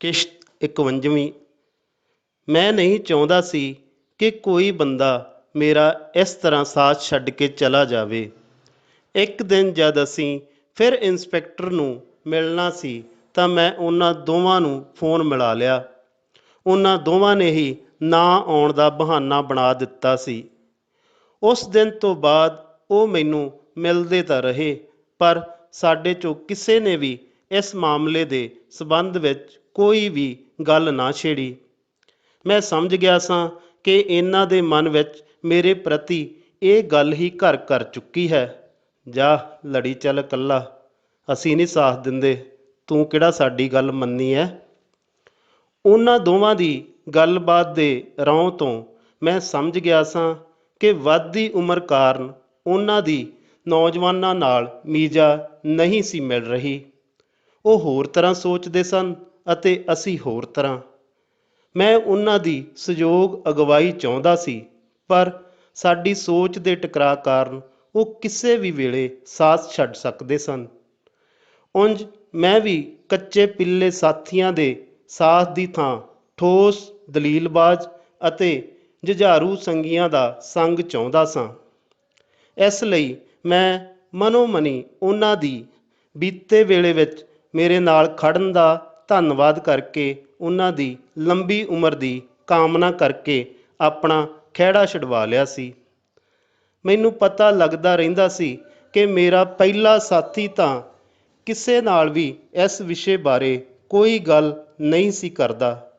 ਕਿਸ਼ਤ 51ਵੀਂ। ਮੈਂ ਨਹੀਂ ਚਾਹੁੰਦਾ ਸੀ ਕਿ ਕੋਈ ਬੰਦਾ ਮੇਰਾ ਇਸ ਤਰ੍ਹਾਂ ਸਾਥ ਛੱਡ ਕੇ ਚਲਾ ਜਾਵੇ। ਇੱਕ ਦਿਨ ਜਦ ਅਸੀਂ ਫਿਰ ਇੰਸਪੈਕਟਰ ਨੂੰ ਮਿਲਣਾ ਸੀ ਤਾਂ ਮੈਂ ਉਹਨਾਂ ਦੋਵਾਂ ਨੂੰ ਫੋਨ ਮਿਲਾ ਲਿਆ। ਉਹਨਾਂ ਦੋਵਾਂ ਨੇ ਹੀ ਨਾ ਆਉਣ ਦਾ ਬਹਾਨਾ ਬਣਾ ਦਿੱਤਾ ਸੀ। ਉਸ ਦਿਨ ਤੋਂ ਬਾਅਦ ਉਹ ਮੈਨੂੰ ਮਿਲਦੇ ਤਾਂ ਰਹੇ, ਪਰ ਸਾਡੇ 'ਚੋਂ ਕਿਸੇ ਨੇ ਵੀ ਇਸ ਮਾਮਲੇ ਦੇ ਸਬੰਧ ਵਿੱਚ ਕੋਈ ਵੀ ਗੱਲ ਨਾ ਛੇੜੀ। ਮੈਂ ਸਮਝ ਗਿਆ ਸਾਂ ਕਿ ਇਹਨਾਂ ਦੇ ਮਨ ਵਿੱਚ ਮੇਰੇ ਪ੍ਰਤੀ ਇਹ ਗੱਲ ਹੀ ਘਰ ਕਰ ਚੁੱਕੀ ਹੈ। ਜਾ ਲੜੀ ਚੱਲ ਇਕੱਲਾ, ਅਸੀਂ ਨਹੀਂ ਸਾਥ ਦਿੰਦੇ, ਤੂੰ ਕਿਹੜਾ ਸਾਡੀ ਗੱਲ ਮੰਨੀ ਹੈ। ਉਹਨਾਂ ਦੋਵਾਂ ਦੀ ਗੱਲਬਾਤ ਦੇ ਰੌਂ ਤੋਂ ਮੈਂ ਸਮਝ ਗਿਆ ਸਾਂ ਕਿ ਵੱਧਦੀ ਉਮਰ ਕਾਰਨ ਉਹਨਾਂ ਦੀ ਨੌਜਵਾਨਾਂ ਨਾਲ ਮੀਜਾ ਨਹੀਂ ਸੀ ਮਿਲ ਰਹੀ। ਉਹ ਹੋਰ ਤਰ੍ਹਾਂ ਸੋਚਦੇ ਸਨ ਅਤੇ ਅਸੀਂ ਹੋਰ ਤਰ੍ਹਾਂ। ਮੈਂ ਉਹਨਾਂ ਦੀ ਸਹਿਯੋਗ ਅਗਵਾਈ ਚਾਹੁੰਦਾ ਸੀ, ਪਰ ਸਾਡੀ ਸੋਚ ਦੇ ਟਕਰਾਅ ਕਾਰਨ ਉਹ ਕਿਸੇ ਵੀ ਵੇਲੇ ਸਾਥ ਛੱਡ ਸਕਦੇ ਸਨ। ਉਂਝ ਮੈਂ ਵੀ ਕੱਚੇ ਪਿੱਲੇ ਸਾਥੀਆਂ ਦੇ ਸਾਥ ਦੀ ਥਾਂ ਠੋਸ ਦਲੀਲਬਾਜ਼ ਅਤੇ ਜੁਝਾਰੂ ਸੰਗੀਆਂ ਦਾ ਸੰਗ ਚਾਹੁੰਦਾ ਸਾਂ। ਇਸ ਲਈ ਮੈਂ ਮਨੋ ਮਨੀ ਉਹਨਾਂ ਦੀ ਬੀਤੇ ਵੇਲੇ ਵਿੱਚ ਮੇਰੇ ਨਾਲ ਖੜਨ ਦਾ ਧੰਨਵਾਦ ਕਰਕੇ ਉਹਨਾਂ ਦੀ ਲੰਬੀ ਉਮਰ ਦੀ ਕਾਮਨਾ ਕਰਕੇ ਆਪਣਾ ਖਹਿੜਾ ਛੁਡਵਾ ਲਿਆ ਸੀ। ਮੈਨੂੰ ਪਤਾ ਲੱਗਦਾ ਰਹਿੰਦਾ ਸੀ ਕਿ ਮੇਰਾ ਪਹਿਲਾ ਸਾਥੀ ਤਾਂ ਕਿਸੇ ਨਾਲ ਵੀ ਇਸ ਵਿਸ਼ੇ ਬਾਰੇ ਕੋਈ ਗੱਲ ਨਹੀਂ ਸੀ ਕਰਦਾ,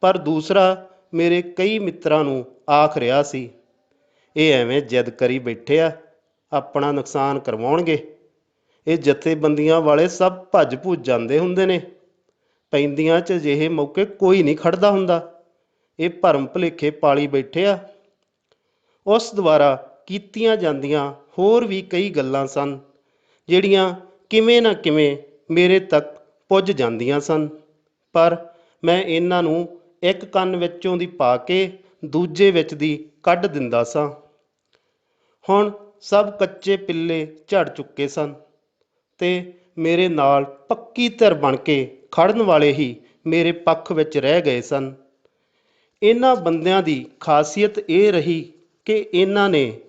ਪਰ ਦੂਸਰਾ ਮੇਰੇ ਕਈ ਮਿੱਤਰਾਂ ਨੂੰ ਆਖ ਰਿਹਾ ਸੀ, ਇਹ ਐਵੇਂ ਜਿੱਦ ਕਰੀ ਬੈਠੇ ਆ, ਆਪਣਾ ਨੁਕਸਾਨ ਕਰਵਾਉਣਗੇ। ਇਹ ਜਥੇਬੰਦੀਆਂ ਵਾਲੇ ਸਭ ਭੱਜ ਭੁੱਜ ਜਾਂਦੇ ਹੁੰਦੇ ਨੇ, ਪੈਂਦੀਆਂ 'ਚ ਅਜਿਹੇ ਮੌਕੇ ਕੋਈ ਨਹੀਂ ਖੜਦਾ ਹੁੰਦਾ, ਇਹ ਭਰਮ ਭੁਲੇਖੇ ਪਾਲੀ ਬੈਠੇ ਆ। ਉਸ ਦੁਆਰਾ ਕੀਤੀਆਂ ਜਾਂਦੀਆਂ ਹੋਰ ਵੀ ਕਈ ਗੱਲਾਂ ਸਨ ਜਿਹੜੀਆਂ ਕਿਵੇਂ ਨਾ ਕਿਵੇਂ ਮੇਰੇ ਤੱਕ ਪੁੱਜ ਜਾਂਦੀਆਂ ਸਨ, ਪਰ ਮੈਂ ਇਹਨਾਂ ਨੂੰ ਇੱਕ ਕੰਨ ਵਿੱਚੋਂ ਦੀ ਪਾ ਕੇ ਦੂਜੇ ਵਿੱਚ ਦੀ ਕੱਢ ਦਿੰਦਾ ਸਾਂ। ਹੁਣ ਸਭ ਕੱਚੇ ਪਿੱਲੇ ਝੜ ਚੁੱਕੇ ਸਨ ਤੇ ਮੇਰੇ ਨਾਲ ਪੱਕੀ ਧਿਰ ਬਣ ਕੇ ਖੜਨ ਵਾਲੇ ਹੀ ਮੇਰੇ ਪੱਖ ਵਿੱਚ ਰਹਿ ਗਏ ਸਨ। ਇਹਨਾਂ ਬੰਦਿਆਂ ਦੀ ਖਾਸੀਅਤ ਇਹ ਰਹੀ ਕਿ ਇਹਨਾਂ ਨੇ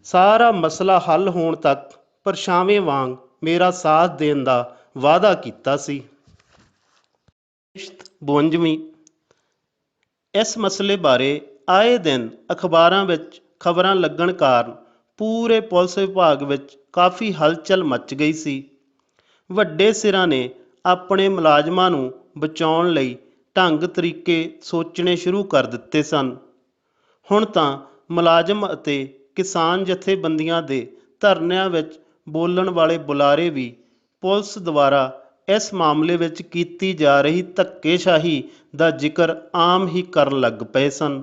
ਸਾਰਾ ਮਸਲਾ ਹੱਲ ਹੋਣ ਤੱਕ ਪਰਛਾਵੇਂ ਵਾਂਗ ਮੇਰਾ ਸਾਥ ਦੇਣ ਦਾ ਵਾਅਦਾ ਕੀਤਾ ਸੀ। ਕਿਸ਼ਤ 52ਵੀਂ। ਇਸ ਮਸਲੇ ਬਾਰੇ ਆਏ ਦਿਨ ਅਖਬਾਰਾਂ ਵਿੱਚ ਖਬਰਾਂ ਲੱਗਣ ਕਾਰਨ ਪੂਰੇ ਪੁਲਿਸ ਵਿਭਾਗ ਵਿੱਚ ਕਾਫੀ ਹਲਚਲ ਮੱਚ ਗਈ ਸੀ। ਵੱਡੇ ਸਿਰਾਂ ਨੇ ਆਪਣੇ ਮੁਲਾਜ਼ਮਾਂ ਨੂੰ ਬਚਾਉਣ ਲਈ ਢੰਗ ਤਰੀਕੇ ਸੋਚਣੇ ਸ਼ੁਰੂ ਕਰ ਦਿੱਤੇ ਸਨ। ਹੁਣ ਤਾਂ ਮੁਲਾਜ਼ਮ ਅਤੇ ਕਿਸਾਨ ਜਥੇਬੰਦੀਆਂ ਦੇ ਧਰਨਿਆਂ ਵਿੱਚ ਬੋਲਣ ਵਾਲੇ ਬੁਲਾਰੇ ਵੀ ਪੁਲਿਸ ਦੁਆਰਾ ਇਸ ਮਾਮਲੇ ਵਿੱਚ ਕੀਤੀ ਜਾ ਰਹੀ ਧੱਕੇਸ਼ਾਹੀ ਦਾ ਜ਼ਿਕਰ ਆਮ ਹੀ ਕਰਨ ਲੱਗ ਪਏ ਸਨ।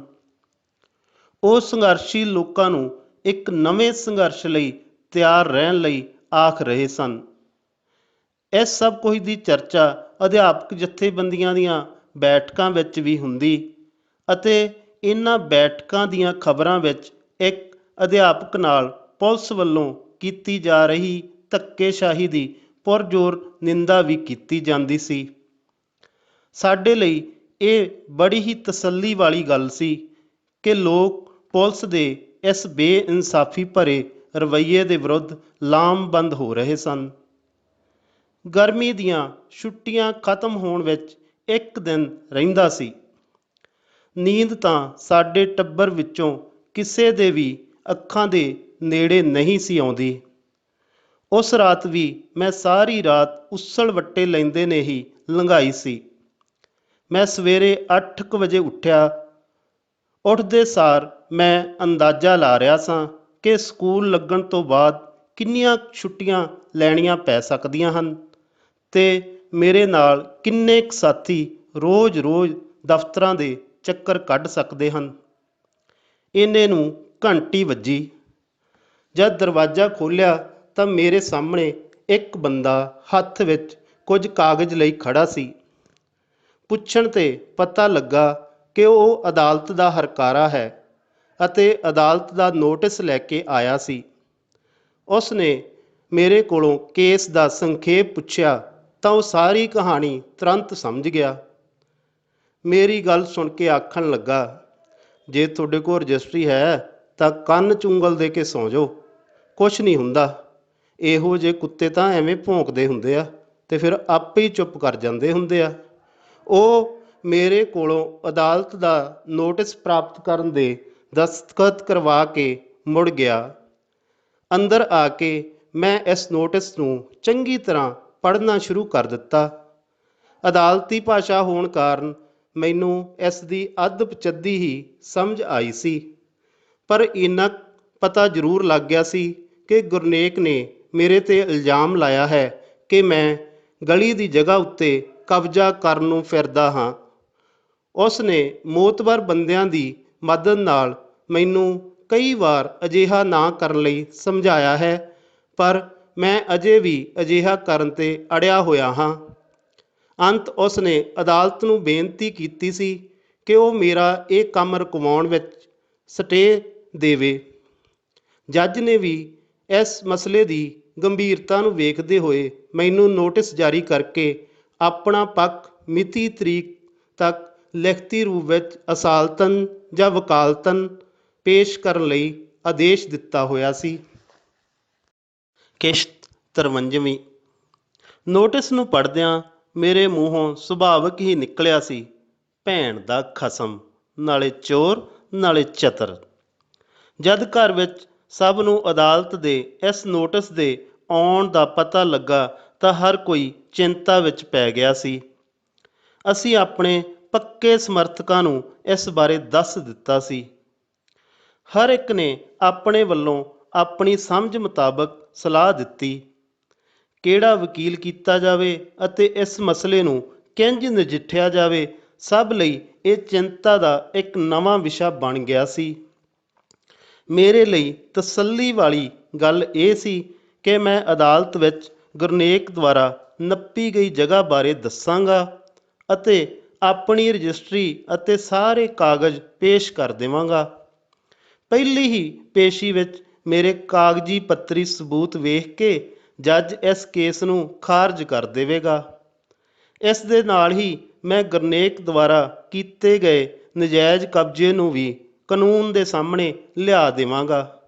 ਉਹ ਸੰਘਰਸ਼ੀ ਲੋਕਾਂ ਨੂੰ ਇੱਕ ਨਵੇਂ ਸੰਘਰਸ਼ ਲਈ ਤਿਆਰ ਰਹਿਣ ਲਈ ਆਖ ਰਹੇ ਸਨ। ਇਸ ਸਭ ਕੁਝ ਦੀ ਚਰਚਾ ਅਧਿਆਪਕ ਜਥੇਬੰਦੀਆਂ ਦੀਆਂ ਬੈਠਕਾਂ ਵਿੱਚ ਵੀ ਹੁੰਦੀ ਅਤੇ ਇਹਨਾਂ ਬੈਠਕਾਂ ਦੀਆਂ ਖਬਰਾਂ ਵਿੱਚ ਇੱਕ ਅਧਿਆਪਕ ਨਾਲ ਪੁਲਿਸ ਵੱਲੋਂ ਕੀਤੀ ਜਾ ਰਹੀ ਧੱਕੇਸ਼ਾਹੀ ਦੀ ਪੁਰਜ਼ੋਰ ਨਿੰਦਾ ਵੀ ਕੀਤੀ ਜਾਂਦੀ ਸੀ। ਸਾਡੇ ਲਈ ਇਹ ਬੜੀ ਹੀ ਤਸੱਲੀ ਵਾਲੀ ਗੱਲ ਸੀ ਕਿ ਲੋਕ ਪੁਲਿਸ ਦੇ ਇਸ ਬੇਇਨਸਾਫੀ ਭਰੇ ਰਵੱਈਏ ਦੇ ਵਿਰੁੱਧ ਲਾਮਬੰਦ ਹੋ ਰਹੇ ਸਨ। ਗਰਮੀ ਦੀਆਂ ਛੁੱਟੀਆਂ ਖਤਮ ਹੋਣ ਵਿੱਚ ਇੱਕ ਦਿਨ ਰਹਿੰਦਾ ਸੀ। ਨੀਂਦ ਤਾਂ ਸਾਡੇ ਟੱਬਰ ਵਿੱਚੋਂ ਕਿਸੇ ਦੇ ਵੀ ਅੱਖਾਂ ਦੇ ਨੇੜੇ ਨਹੀਂ ਸੀ ਆਉਂਦੀ। ਉਸ ਰਾਤ ਵੀ ਮੈਂ ਸਾਰੀ ਰਾਤ ਉਸਲ ਵੱਟੇ ਲੈਂਦੇ ਨੇ ਹੀ ਲੰਘਾਈ ਸੀ। ਮੈਂ ਸਵੇਰੇ 8 ਵਜੇ ਉੱਠਿਆ। ਉੱਠਦੇ ਸਾਰ ਮੈਂ ਅੰਦਾਜ਼ਾ ਲਾ ਰਿਹਾ ਸਾਂ ਕਿ ਸਕੂਲ ਲੱਗਣ ਤੋਂ ਬਾਅਦ ਕਿੰਨੀਆਂ ਛੁੱਟੀਆਂ ਲੈਣੀਆਂ ਪੈ ਸਕਦੀਆਂ ਹਨ ਤੇ ਮੇਰੇ ਨਾਲ ਕਿੰਨੇ ਕੁ ਸਾਥੀ ਰੋਜ਼-ਰੋਜ਼ ਦਫ਼ਤਰਾਂ ਦੇ ਚੱਕਰ ਕੱਢ ਸਕਦੇ ਹਨ। ਇੰਨੇ ਨੂੰ ਘੰਟੀ ਵੱਜੀ। ਜਦ ਦਰਵਾਜ਼ਾ ਖੋਲ੍ਹਿਆ ਤਾਂ ਮੇਰੇ ਸਾਹਮਣੇ ਇੱਕ ਬੰਦਾ ਹੱਥ ਵਿੱਚ ਕੁਝ ਕਾਗਜ਼ ਲਈ ਖੜ੍ਹਾ ਸੀ। ਪੁੱਛਣ 'ਤੇ ਪਤਾ ਲੱਗਾ ਕਿ ਉਹ ਅਦਾਲਤ ਦਾ ਹਰਕਾਰਾ ਹੈ ਅਤੇ ਅਦਾਲਤ ਦਾ ਨੋਟਿਸ ਲੈ ਕੇ ਆਇਆ ਸੀ। ਉਸ ਨੇ ਮੇਰੇ ਕੋਲੋਂ ਕੇਸ ਦਾ ਸੰਖੇਪ ਪੁੱਛਿਆ ਤਾਂ ਉਹ ਸਾਰੀ ਕਹਾਣੀ ਤੁਰੰਤ ਸਮਝ ਗਿਆ। ਮੇਰੀ ਗੱਲ ਸੁਣ ਕੇ ਆਖਣ ਲੱਗਾ, ਜੇ ਤੁਹਾਡੇ ਕੋਲ ਰਜਿਸਟਰੀ ਹੈ ਤਾਂ ਕੰਨ 'ਚ ਉਂਗਲ ਦੇ ਕੇ ਸੌਂ ਜਾਓ, ਕੁਛ ਨਹੀਂ ਹੁੰਦਾ। ਇਹੋ ਜਿਹੇ ਕੁੱਤੇ ਤਾਂ ਐਵੇਂ ਭੌਂਕਦੇ ਹੁੰਦੇ ਆ ਅਤੇ ਫਿਰ ਆਪੇ ਹੀ ਚੁੱਪ ਕਰ ਜਾਂਦੇ ਹੁੰਦੇ ਆ। ਉਹ ਮੇਰੇ ਕੋਲੋਂ ਅਦਾਲਤ ਦਾ ਨੋਟਿਸ ਪ੍ਰਾਪਤ ਕਰਨ ਦੇ ਦਸਤਖਤ ਕਰਵਾ ਕੇ ਮੁੜ ਗਿਆ। ਅੰਦਰ ਆ ਕੇ ਮੈਂ ਇਸ ਨੋਟਿਸ ਨੂੰ ਚੰਗੀ ਤਰ੍ਹਾਂ ਪੜ੍ਹਨਾ ਸ਼ੁਰੂ ਕਰ ਦਿੱਤਾ। ਅਦਾਲਤੀ ਭਾਸ਼ਾ ਹੋਣ ਕਾਰਨ ਮੈਨੂੰ ਇਸ ਦੀ ਅੱਧ-ਪਚੱਧੀ ਹੀ ਸਮਝ ਆਈ ਸੀ, ਪਰ ਇੰਨਾ ਪਤਾ ਜ਼ਰੂਰ ਲੱਗ ਗਿਆ ਸੀ ਕਿ ਗੁਰਨੇਕ ਨੇ ਮੇਰੇ 'ਤੇ ਇਲਜ਼ਾਮ ਲਾਇਆ ਹੈ ਕਿ ਮੈਂ ਗਲੀ ਦੀ ਜਗ੍ਹਾ ਉੱਤੇ ਕਬਜ਼ਾ ਕਰਨ ਨੂੰ ਫਿਰਦਾ ਹਾਂ। ਉਸ ਨੇ ਮੋਤਬਰ ਬੰਦਿਆਂ ਦੀ ਮਦਦ ਨਾਲ ਮੈਨੂੰ ਕਈ ਵਾਰ ਅਜਿਹਾ ਨਾ ਕਰਨ ਲਈ ਸਮਝਾਇਆ ਹੈ, ਪਰ ਮੈਂ ਅਜੇ ਵੀ ਅਜਿਹਾ ਕਰਨ 'ਤੇ ਅੜਿਆ ਹੋਇਆ ਹਾਂ। ਅੰਤ ਉਸ ਨੇ ਅਦਾਲਤ ਨੂੰ ਬੇਨਤੀ ਕੀਤੀ ਸੀ ਕਿ ਉਹ ਮੇਰਾ ਇਹ ਕੰਮ ਰੁਕਵਾਉਣ ਵਿੱਚ ਸਟੇਅ ਦੇਵੇ। ਜੱਜ ਨੇ ਵੀ ਇਸ ਮਸਲੇ ਦੀ ਗੰਭੀਰਤਾ ਨੂੰ ਵੇਖਦੇ ਹੋਏ ਮੈਨੂੰ ਨੋਟਿਸ ਜਾਰੀ ਕਰਕੇ ਆਪਣਾ ਪੱਖ ਮਿਤੀ ਤਰੀਕ ਤੱਕ ਲਿਖਤੀ ਰੂਪ ਵਿੱਚ ਅਸਾਲਤਨ ਜਾਂ ਵਕਾਲਤਨ ਪੇਸ਼ ਕਰਨ ਲਈ ਆਦੇਸ਼ ਦਿੱਤਾ ਹੋਇਆ ਸੀ। ਕਿਸ਼ਤ 53ਵੀਂ। ਨੋਟਿਸ ਨੂੰ ਪੜ੍ਹਦਿਆਂ ਮੇਰੇ ਮੂੰਹੋਂ ਸੁਭਾਵਿਕ ਹੀ ਨਿਕਲਿਆ ਸੀ, ਭੈਣ ਦਾ ਖਸਮ, ਨਾਲੇ ਚੋਰ ਨਾਲੇ ਚਤਰ। ਜਦ ਘਰ ਵਿੱਚ ਸਭ ਨੂੰ ਅਦਾਲਤ ਦੇ ਇਸ ਨੋਟਿਸ ਦੇ ਆਉਣ ਦਾ ਪਤਾ ਲੱਗਾ ਤਾਂ ਹਰ ਕੋਈ ਚਿੰਤਾ ਵਿੱਚ ਪੈ ਗਿਆ ਸੀ। ਅਸੀਂ ਆਪਣੇ ਪੱਕੇ ਸਮਰਥਕਾਂ ਨੂੰ ਇਸ ਬਾਰੇ ਦੱਸ ਦਿੱਤਾ ਸੀ। ਹਰ ਇੱਕ ਨੇ ਆਪਣੇ ਵੱਲੋਂ ਆਪਣੀ ਸਮਝ ਮੁਤਾਬਕ ਸਲਾਹ ਦਿੱਤੀ। ਕਿਹੜਾ ਵਕੀਲ ਕੀਤਾ ਜਾਵੇ ਅਤੇ ਇਸ ਮਸਲੇ ਨੂੰ ਕਿੰਝ ਨਜਿੱਠਿਆ ਜਾਵੇ, ਸਭ ਲਈ ਇਹ ਚਿੰਤਾ ਦਾ ਇੱਕ ਨਵਾਂ ਵਿਸ਼ਾ ਬਣ ਗਿਆ ਸੀ। ਮੇਰੇ ਲਈ ਤਸੱਲੀ ਵਾਲੀ ਗੱਲ ਇਹ ਸੀ ਕਿ ਮੈਂ ਅਦਾਲਤ ਵਿੱਚ ਗੁਰਨੇਕ ਦੁਆਰਾ ਨੱਪੀ ਗਈ ਜਗ੍ਹਾ ਬਾਰੇ ਦੱਸਾਂਗਾ ਅਤੇ ਆਪਣੀ ਰਜਿਸਟਰੀ ਅਤੇ ਸਾਰੇ ਕਾਗਜ਼ ਪੇਸ਼ ਕਰ ਦੇਵਾਂਗਾ। ਪਹਿਲੀ ਹੀ ਪੇਸ਼ੀ ਵਿੱਚ ਮੇਰੇ ਕਾਗਜ਼ੀ ਪੱਤਰੀ ਸਬੂਤ ਵੇਖ ਕੇ ਜੱਜ ਇਸ ਕੇਸ ਨੂੰ ਖਾਰਜ ਕਰ ਦੇਵੇਗਾ। ਇਸ ਦੇ ਨਾਲ ਹੀ ਮੈਂ ਗੁਰਨੇਕ ਦੁਆਰਾ ਕੀਤੇ ਗਏ ਨਜਾਇਜ਼ ਕਬਜ਼ੇ ਨੂੰ ਵੀ ਕਾਨੂੰਨ ਦੇ ਸਾਹਮਣੇ ਲਿਆ ਦੇਵਾਂਗਾ।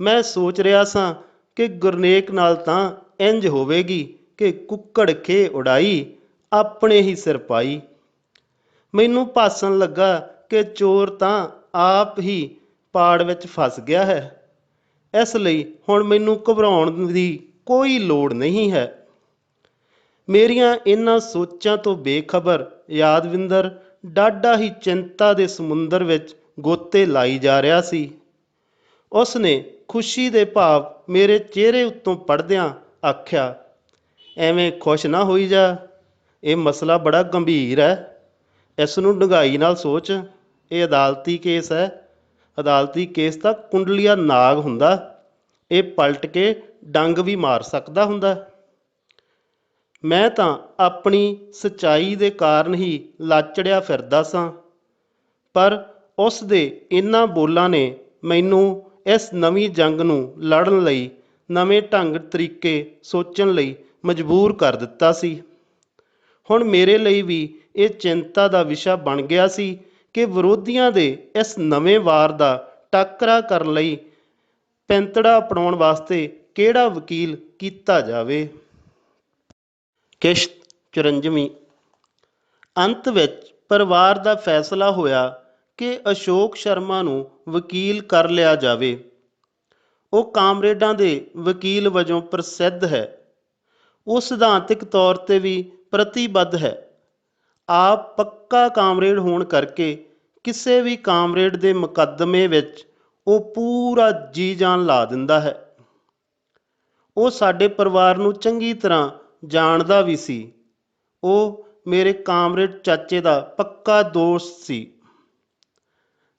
ਮੈਂ ਸੋਚ ਰਿਹਾ ਸਾਂ ਕਿ ਗੁਰਨੇਕ ਨਾਲ ਤਾਂ ਇੰਝ ਹੋਵੇਗੀ ਕਿ ਕੁੱਕੜ ਖੇ ਉਡਾਈ, ਆਪਣੇ ਹੀ ਸਿਰ ਪਾਈ। ਮੈਨੂੰ ਭਾਸਣ ਲੱਗਾ ਕਿ ਚੋਰ ਤਾਂ ਆਪ ਹੀ ਪਾੜ ਵਿੱਚ ਫਸ ਗਿਆ ਹੈ, ਇਸ ਲਈ ਹੁਣ ਮੈਨੂੰ ਘਬਰਾਉਣ ਦੀ ਕੋਈ ਲੋੜ ਨਹੀਂ ਹੈ। ਮੇਰੀਆਂ ਇਹਨਾਂ ਸੋਚਾਂ ਤੋਂ ਬੇਖਬਰ ਯਾਦਵਿੰਦਰ ਡਾਢਾ ਹੀ ਚਿੰਤਾ ਦੇ ਸਮੁੰਦਰ ਵਿੱਚ ਗੋਤੇ ਲਾਈ ਜਾ ਰਿਹਾ ਸੀ। ਉਸ ਨੇ ਖੁਸ਼ੀ ਦੇ ਭਾਵ ਮੇਰੇ ਚਿਹਰੇ ਉੱਤੋਂ ਪੜ੍ਹਦਿਆਂ ਆਖਿਆ, ਐਵੇਂ ਖੁਸ਼ ਨਾ ਹੋਈ ਜਾ, ਇਹ ਮਸਲਾ ਬੜਾ ਗੰਭੀਰ ਹੈ। ਇਸ ਨੂੰ ਡੂੰਘਾਈ ਨਾਲ ਸੋਚ। ਇਹ ਅਦਾਲਤੀ ਕੇਸ ਹੈ। ਅਦਾਲਤੀ ਕੇਸ ਤਾਂ ਕੁੰਡਲੀਆ ਨਾਗ ਹੁੰਦਾ, ਇਹ ਪਲਟ ਕੇ ਡੰਗ ਵੀ ਮਾਰ ਸਕਦਾ ਹੁੰਦਾ। ਮੈਂ ਤਾਂ ਆਪਣੀ ਸੱਚਾਈ ਦੇ ਕਾਰਨ ਹੀ ਲਾਚੜਿਆ ਫਿਰਦਾ ਸਾਂ, ਪਰ ਉਸ ਦੇ ਇਹਨਾਂ ਬੋਲਾਂ ਨੇ ਮੈਨੂੰ ਇਸ ਨਵੀਂ ਜੰਗ ਨੂੰ ਲੜਨ ਲਈ ਨਵੇਂ ਢੰਗ ਤਰੀਕੇ ਸੋਚਣ ਲਈ ਮਜਬੂਰ ਕਰ ਦਿੱਤਾ ਸੀ। ਹੁਣ ਮੇਰੇ ਲਈ ਵੀ ਇਹ ਚਿੰਤਾ ਦਾ ਵਿਸ਼ਾ ਬਣ ਗਿਆ ਸੀ ਕਿ ਵਿਰੋਧੀਆਂ ਦੇ ਇਸ ਨਵੇਂ ਵਾਰ ਦਾ ਟਾਕਰਾ ਕਰਨ ਲਈ ਪੈਂਤੜਾ ਅਪਣਾਉਣ ਵਾਸਤੇ ਕਿਹੜਾ ਵਕੀਲ ਕੀਤਾ ਜਾਵੇ। ਕਿਸ਼ਤ 54ਵੀਂ। ਅੰਤ ਵਿੱਚ ਪਰਿਵਾਰ ਦਾ ਫੈਸਲਾ ਹੋਇਆ ਕਿ ਅਸ਼ੋਕ ਸ਼ਰਮਾ ਨੂੰ ਵਕੀਲ ਕਰ ਲਿਆ ਜਾਵੇ। ਉਹ ਕਾਮਰੇਡਾਂ ਦੇ ਵਕੀਲ ਵਜੋਂ ਪ੍ਰਸਿੱਧ ਹੈ। ਉਹ ਸਿਧਾਂਤਕ ਤੌਰ 'ਤੇ ਵੀ ਪ੍ਰਤੀਬੱਧ ਹੈ। ਆਪ ਪੱਕਾ ਕਾਮਰੇਡ ਹੋਣ ਕਰਕੇ ਕਿਸੇ ਵੀ ਕਾਮਰੇਡ ਦੇ ਮੁਕੱਦਮੇ ਵਿੱਚ ਉਹ ਪੂਰਾ ਜੀ ਜਾਨ ਲਾ ਦਿੰਦਾ ਹੈ। ਉਹ ਸਾਡੇ ਪਰਿਵਾਰ ਨੂੰ ਚੰਗੀ ਤਰ੍ਹਾਂ ਜਾਣਦਾ ਵੀ ਸੀ। ਉਹ ਮੇਰੇ ਕਾਮਰੇਡ ਚਾਚੇ ਦਾ ਪੱਕਾ ਦੋਸਤ ਸੀ।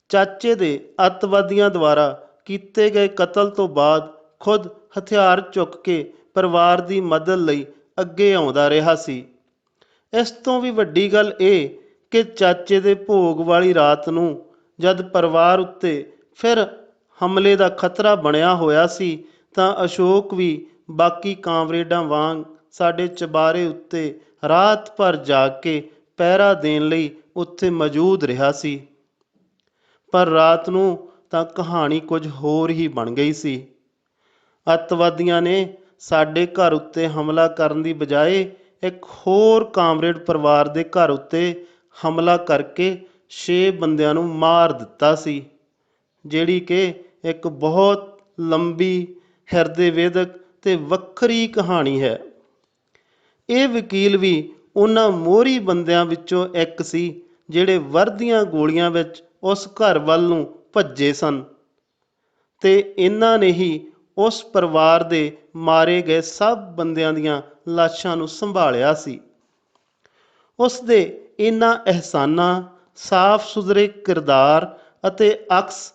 ਚਾਚੇ ਦੇ ਅੱਤਵਾਦੀਆਂ ਦੁਆਰਾ ਕੀਤੇ ਗਏ ਕਤਲ ਤੋਂ ਬਾਅਦ ਖੁਦ ਹਥਿਆਰ ਚੁੱਕ ਕੇ ਪਰਿਵਾਰ ਦੀ ਮਦਦ ਲਈ ਅੱਗੇ ਆਉਂਦਾ ਰਿਹਾ ਸੀ। ਇਸ ਤੋਂ ਵੀ ਵੱਡੀ ਗੱਲ ਇਹ ਕਿ ਚਾਚੇ ਦੇ ਭੋਗ ਵਾਲੀ ਰਾਤ ਨੂੰ ਜਦ ਪਰਿਵਾਰ ਉੱਤੇ ਫਿਰ ਹਮਲੇ ਦਾ ਖਤਰਾ ਬਣਿਆ ਹੋਇਆ ਸੀ ਤਾਂ ਅਸ਼ੋਕ ਵੀ ਬਾਕੀ ਕਾਮਰੇਡਾਂ ਵਾਂਗ ਸਾਡੇ ਚੁਬਾਰੇ ਉੱਤੇ ਰਾਤ ਭਰ ਜਾਗ ਕੇ ਪਹਿਰਾ ਦੇਣ ਲਈ ਉੱਥੇ ਮੌਜੂਦ ਰਿਹਾ ਸੀ। ਪਰ ਰਾਤ ਨੂੰ ਤਾਂ ਕਹਾਣੀ ਕੁਝ ਹੋਰ ਹੀ ਬਣ ਗਈ ਸੀ। ਅੱਤਵਾਦੀਆਂ ਨੇ ਸਾਡੇ ਘਰ ਉੱਤੇ ਹਮਲਾ ਕਰਨ ਦੀ ਬਜਾਏ ਇੱਕ ਹੋਰ ਕਾਮਰੇਡ ਪਰਿਵਾਰ ਦੇ ਘਰ ਉੱਤੇ ਹਮਲਾ ਕਰਕੇ 6 ਬੰਦਿਆਂ ਨੂੰ ਮਾਰ ਦਿੱਤਾ ਸੀ, ਜਿਹੜੀ ਕਿ ਇੱਕ ਬਹੁਤ ਲੰਬੀ, ਹਿਰਦੇ ਵੇਦਕ ਤੇ ਵੱਖਰੀ ਕਹਾਣੀ ਹੈ। ਇਹ ਵਕੀਲ ਵੀ ਉਹਨਾਂ ਮੋਹਰੀ ਬੰਦਿਆਂ ਵਿੱਚੋਂ ਇੱਕ ਸੀ ਜਿਹੜੇ ਵਰਦੀਆਂ ਗੋਲੀਆਂ ਵਿੱਚ ਉਸ ਘਰ ਵੱਲ ਨੂੰ ਭੱਜੇ ਸਨ, ਤੇ ਇਹਨਾਂ ਨੇ ਹੀ ਉਸ ਪਰਿਵਾਰ ਦੇ ਮਾਰੇ ਗਏ ਸਭ ਬੰਦਿਆਂ ਦੀਆਂ ਲਾਸ਼ਾਂ ਨੂੰ ਸੰਭਾਲਿਆ ਸੀ। ਉਸ ਦੇ ਇਹਨਾਂ ਅਹਿਸਾਨਾਂ, ਸਾਫ਼ ਸੁਥਰੇ ਕਿਰਦਾਰ ਅਤੇ ਅਕਸ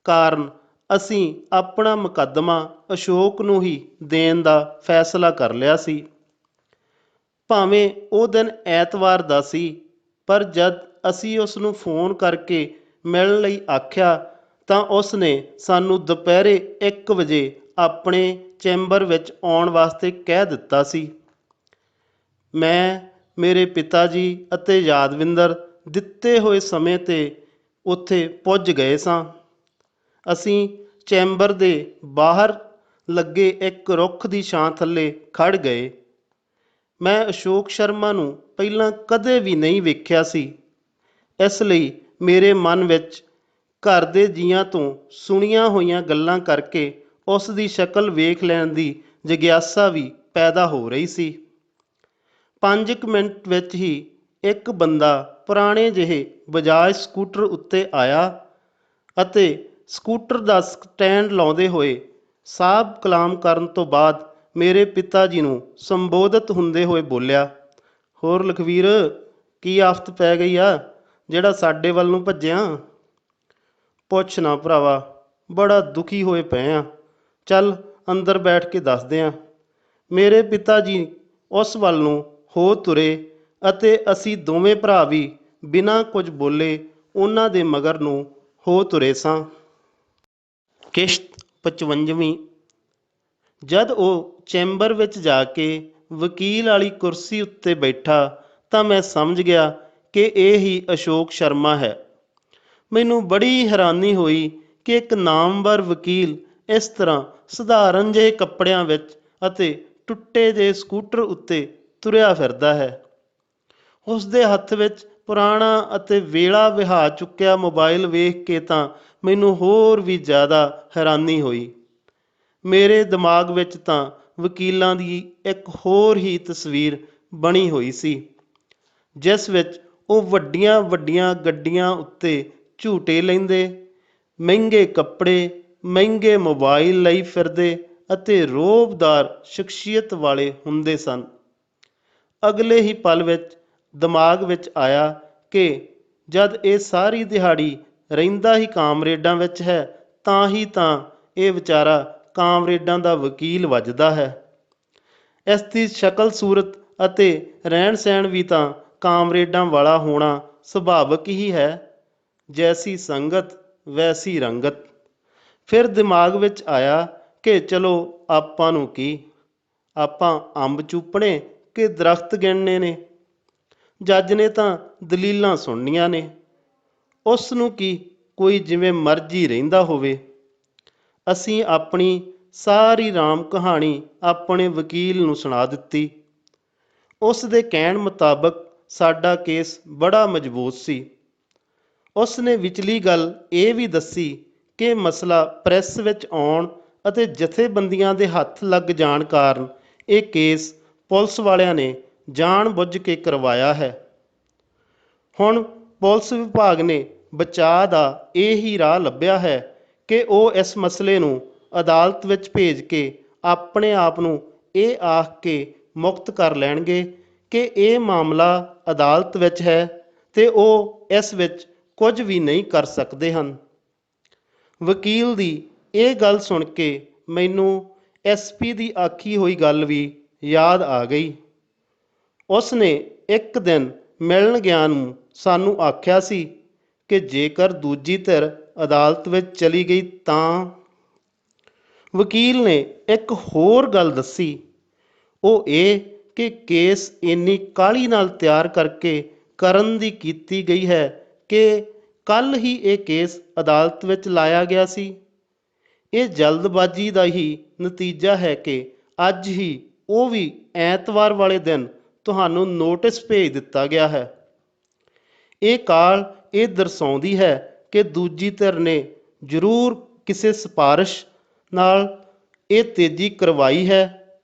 ਕਾਰਨ ਅਸੀਂ ਆਪਣਾ ਮੁਕੱਦਮਾ ਅਸ਼ੋਕ ਨੂੰ ਹੀ ਦੇਣ ਦਾ ਫੈਸਲਾ ਕਰ ਲਿਆ ਸੀ। ਭਾਵੇਂ ਉਹ ਦਿਨ ਐਤਵਾਰ ਦਾ ਸੀ, ਪਰ ਜਦ ਅਸੀਂ ਉਸ ਨੂੰ ਫੋਨ ਕਰਕੇ ਮਿਲਣ ਲਈ ਆਖਿਆ ਤਾਂ ਉਸ ਨੇ ਸਾਨੂੰ ਦੁਪਹਿਰੇ 1 ਵਜੇ ਆਪਣੇ ਚੈਂਬਰ ਵਿੱਚ ਆਉਣ ਵਾਸਤੇ ਕਹਿ ਦਿੱਤਾ ਸੀ। ਮੈਂ, ਮੇਰੇ ਪਿਤਾ ਜੀ ਅਤੇ ਯਾਦਵਿੰਦਰ ਦਿੱਤੇ ਹੋਏ ਸਮੇਂ 'ਤੇ ਉੱਥੇ ਪੁੱਜ ਗਏ ਸਾਂ। ਅਸੀਂ ਚੈਂਬਰ ਦੇ ਬਾਹਰ ਲੱਗੇ ਇੱਕ ਰੁੱਖ ਦੀ ਛਾਂ ਥੱਲੇ ਖੜ੍ਹ ਗਏ। ਮੈਂ ਅਸ਼ੋਕ ਸ਼ਰਮਾ ਨੂੰ ਪਹਿਲਾਂ ਕਦੇ ਵੀ ਨਹੀਂ ਵੇਖਿਆ ਸੀ, ਇਸ ਲਈ ਮੇਰੇ ਮਨ ਵਿੱਚ ਘਰ ਦੇ ਜੀਆਂ ਤੋਂ ਸੁਣੀਆਂ ਹੋਈਆਂ ਗੱਲਾਂ ਕਰਕੇ ਉਸ ਦੀ ਸ਼ਕਲ ਵੇਖ ਲੈਣ ਦੀ ਜਿਗਿਆਸਾ ਵੀ ਪੈਦਾ ਹੋ ਰਹੀ ਸੀ। 5 ਮਿੰਟ ਵਿੱਚ ਹੀ ਇੱਕ ਬੰਦਾ ਪੁਰਾਣੇ ਜਿਹੇ ਬਜਾਜ ਸਕੂਟਰ ਉੱਤੇ ਆਇਆ ਅਤੇ ਸਕੂਟਰ ਦਾ ਸਟੈਂਡ ਲਾਉਂਦੇ ਹੋਏ ਸਾਬ ਕਲਾਮ ਕਰਨ ਤੋਂ ਬਾਅਦ ਮੇਰੇ ਪਿਤਾ ਜੀ ਨੂੰ ਸੰਬੋਧਿਤ ਹੁੰਦੇ ਹੋਏ ਬੋਲਿਆ, ਹੋਰ ਲਖਵੀਰ, ਕੀ ਆਫਤ ਪੈ ਗਈ ਆ ਜਿਹੜਾ ਸਾਡੇ ਵੱਲ ਨੂੰ ਭੱਜਿਆ? ਪੁੱਛ ਨਾ ਭਰਾਵਾ, ਬੜਾ ਦੁਖੀ ਹੋਏ ਪਏ ਆ। ਚੱਲ ਅੰਦਰ ਬੈਠ ਕੇ ਦੱਸਦੇ ਆ। ਮੇਰੇ ਪਿਤਾ ਜੀ ਉਸ ਵੱਲ ਨੂੰ ਹੋ ਤੁਰੇ ਅਤੇ ਅਸੀਂ ਦੋਵੇਂ ਭਰਾ ਵੀ ਬਿਨਾਂ ਕੁਝ ਬੋਲੇ ਉਹਨਾਂ ਦੇ ਮਗਰ ਨੂੰ ਹੋ ਤੁਰੇ ਸਾਂ। ਕਿਸ਼ਤ 55ਵੀਂ। ਜਦ ਉਹ ਚੈਂਬਰ ਵਿੱਚ ਜਾ ਕੇ ਵਕੀਲ ਵਾਲੀ ਕੁਰਸੀ ਉੱਤੇ ਬੈਠਾ ਤਾਂ ਮੈਂ ਸਮਝ ਗਿਆ ਕਿ ਇਹ ਹੀ ਅਸ਼ੋਕ ਸ਼ਰਮਾ ਹੈ। ਮੈਨੂੰ ਬੜੀ ਹੈਰਾਨੀ ਹੋਈ ਕਿ ਇੱਕ ਨਾਮਵਰ ਵਕੀਲ ਇਸ ਤਰ੍ਹਾਂ ਸਧਾਰਨ ਜਿਹੇ ਕੱਪੜਿਆਂ ਵਿੱਚ ਅਤੇ ਟੁੱਟੇ ਜਿਹੇ ਸਕੂਟਰ ਉੱਤੇ ਤੁਰਿਆ ਫਿਰਦਾ ਹੈ। ਉਸ ਦੇ ਹੱਥ ਵਿੱਚ ਪੁਰਾਣਾ ਅਤੇ ਵੇਲਾ ਵਿਹਾ ਚੁੱਕਿਆ ਮੋਬਾਈਲ ਵੇਖ ਕੇ ਤਾਂ ਮੈਨੂੰ ਹੋਰ ਵੀ ਜ਼ਿਆਦਾ ਹੈਰਾਨੀ ਹੋਈ। ਮੇਰੇ ਦਿਮਾਗ ਵਿੱਚ ਤਾਂ ਵਕੀਲਾਂ ਦੀ ਇੱਕ ਹੋਰ ਹੀ ਤਸਵੀਰ ਬਣੀ ਹੋਈ ਸੀ, ਜਿਸ ਵਿੱਚ ਉਹ ਵੱਡੀਆਂ ਵੱਡੀਆਂ ਗੱਡੀਆਂ ਉੱਤੇ ਝੂਟੇ ਲੈਂਦੇ, ਮਹਿੰਗੇ ਕੱਪੜੇ, ਮਹਿੰਗੇ ਮੋਬਾਈਲ ਲਈ ਫਿਰਦੇ ਅਤੇ ਰੌਬਦਾਰ ਸ਼ਖਸੀਅਤ ਵਾਲੇ ਹੁੰਦੇ ਸਨ। ਅਗਲੇ ਹੀ ਪਲ ਵਿੱਚ ਦਿਮਾਗ ਵਿੱਚ ਆਇਆ ਕਿ ਜਦ ਇਹ ਸਾਰੀ ਦਿਹਾੜੀ ਰਹਿੰਦਾ ਹੀ ਕਾਮਰੇਡਾਂ ਵਿੱਚ ਹੈ ਤਾਂ ਹੀ ਤਾਂ ਇਹ ਵਿਚਾਰਾ ਕਾਮਰੇਡਾਂ ਦਾ ਵਕੀਲ ਵੱਜਦਾ ਹੈ। ਇਸ ਦੀ ਸ਼ਕਲ ਸੂਰਤ ਅਤੇ ਰਹਿਣ ਸਹਿਣ ਵੀ ਤਾਂ ਕਾਮਰੇਡਾਂ ਵਾਲਾ ਹੋਣਾ ਸੁਭਾਵਿਕ ਹੀ ਹੈ। ਜੈਸੀ ਸੰਗਤ ਵੈਸੀ ਰੰਗਤ। ਫਿਰ ਦਿਮਾਗ ਵਿੱਚ ਆਇਆ ਕਿ ਚਲੋ ਆਪਾਂ ਨੂੰ ਕੀ, ਆਪਾਂ ਅੰਬ ਚੂਪਣੇ ਕਿ ਦਰਖਤ ਗਿਣਨੇ ਨੇ। ਜੱਜ ਨੇ ਤਾਂ ਦਲੀਲਾਂ ਸੁਣਨੀਆਂ ਨੇ, ਉਸ ਨੂੰ ਕੀ, ਕੋਈ ਜਿਵੇਂ ਮਰਜ਼ੀ ਰਹਿੰਦਾ ਹੋਵੇ। ਅਸੀਂ ਆਪਣੀ ਸਾਰੀ ਰਾਮ ਕਹਾਣੀ ਆਪਣੇ ਵਕੀਲ ਨੂੰ ਸੁਣਾ ਦਿੱਤੀ। ਉਸ ਦੇ ਕਹਿਣ ਮੁਤਾਬਕ ਸਾਡਾ ਕੇਸ ਬੜਾ ਮਜ਼ਬੂਤ ਸੀ। ਉਸ ਨੇ ਵਿਚਲੀ ਗੱਲ ਇਹ ਵੀ ਦੱਸੀ ਕਿ ਮਸਲਾ ਪ੍ਰੈਸ ਵਿੱਚ ਆਉਣ ਅਤੇ ਜਥੇਬੰਦੀਆਂ ਦੇ ਹੱਥ ਲੱਗ ਜਾਣ ਕਾਰਨ ਇਹ ਕੇਸ ਪੁਲਿਸ ਵਾਲਿਆਂ ਨੇ ਜਾਣ ਬੁੱਝ ਕੇ ਕਰਵਾਇਆ ਹੈ। ਹੁਣ ਪੁਲਿਸ ਵਿਭਾਗ ਨੇ ਬਚਾਅ ਦਾ ਇਹ ਹੀ ਰਾਹ ਲੱਭਿਆ ਹੈ ਕਿ ਉਹ ਇਸ ਮਸਲੇ ਨੂੰ ਅਦਾਲਤ ਵਿੱਚ ਭੇਜ ਕੇ ਆਪਣੇ ਆਪ ਨੂੰ ਇਹ ਆਖ ਕੇ ਮੁਕਤ ਕਰ ਲੈਣਗੇ ਕਿ ਇਹ ਮਾਮਲਾ ਅਦਾਲਤ ਵਿੱਚ ਹੈ ਤੇ ਉਹ ਇਸ ਵਿੱਚ ਕੁਝ ਵੀ ਨਹੀਂ ਕਰ ਸਕਦੇ ਹਨ। ਵਕੀਲ ਦੀ ਇਹ ਗੱਲ ਸੁਣ ਕੇ ਮੈਨੂੰ SP ਦੀ ਆਖੀ ਹੋਈ ਗੱਲ ਵੀ ਯਾਦ ਆ ਗਈ। ਉਸ ਨੇ ਇੱਕ ਦਿਨ ਮਿਲਣ ਗਿਆ ਨੂੰ ਸਾਨੂੰ ਆਖਿਆ ਸੀ ਕਿ ਜੇਕਰ ਦੂਜੀ ਧਿਰ ਅਦਾਲਤ ਵਿੱਚ ਚਲੀ ਗਈ ਤਾਂ। ਵਕੀਲ ਨੇ ਇੱਕ ਹੋਰ ਗੱਲ ਦੱਸੀ, ਉਹ ਇਹ ਕਿ ਕੇਸ ਇੰਨੀ ਕਾਹਲੀ ਨਾਲ ਤਿਆਰ ਕਰਕੇ ਕਰਨ ਦੀ ਕੀਤੀ ਗਈ ਹੈ ਕਿ ਕੱਲ੍ਹ ਹੀ ਇਹ ਕੇਸ ਅਦਾਲਤ ਵਿੱਚ ਲਾਇਆ ਗਿਆ ਸੀ। ਇਹ ਜਲਦਬਾਜ਼ੀ ਦਾ ਹੀ ਨਤੀਜਾ ਹੈ ਕਿ ਅੱਜ ਹੀ ਉਹ ਵੀ ਐਤਵਾਰ ਵਾਲੇ ਦਿਨ ਤੁਹਾਨੂੰ ਨੋਟਿਸ ਭੇਜ ਦਿੱਤਾ ਗਿਆ ਹੈ। ਇਹ ਕਾਲ ਇਹ ਦਰਸਾਉਂਦੀ ਹੈ ਕਿ ਦੂਜੀ ਧਿਰ ਨੇ ਜ਼ਰੂਰ ਕਿਸੇ ਸਿਫਾਰਿਸ਼ ਨਾਲ ਇਹ ਤੇਜ਼ੀ ਕਰਵਾਈ ਹੈ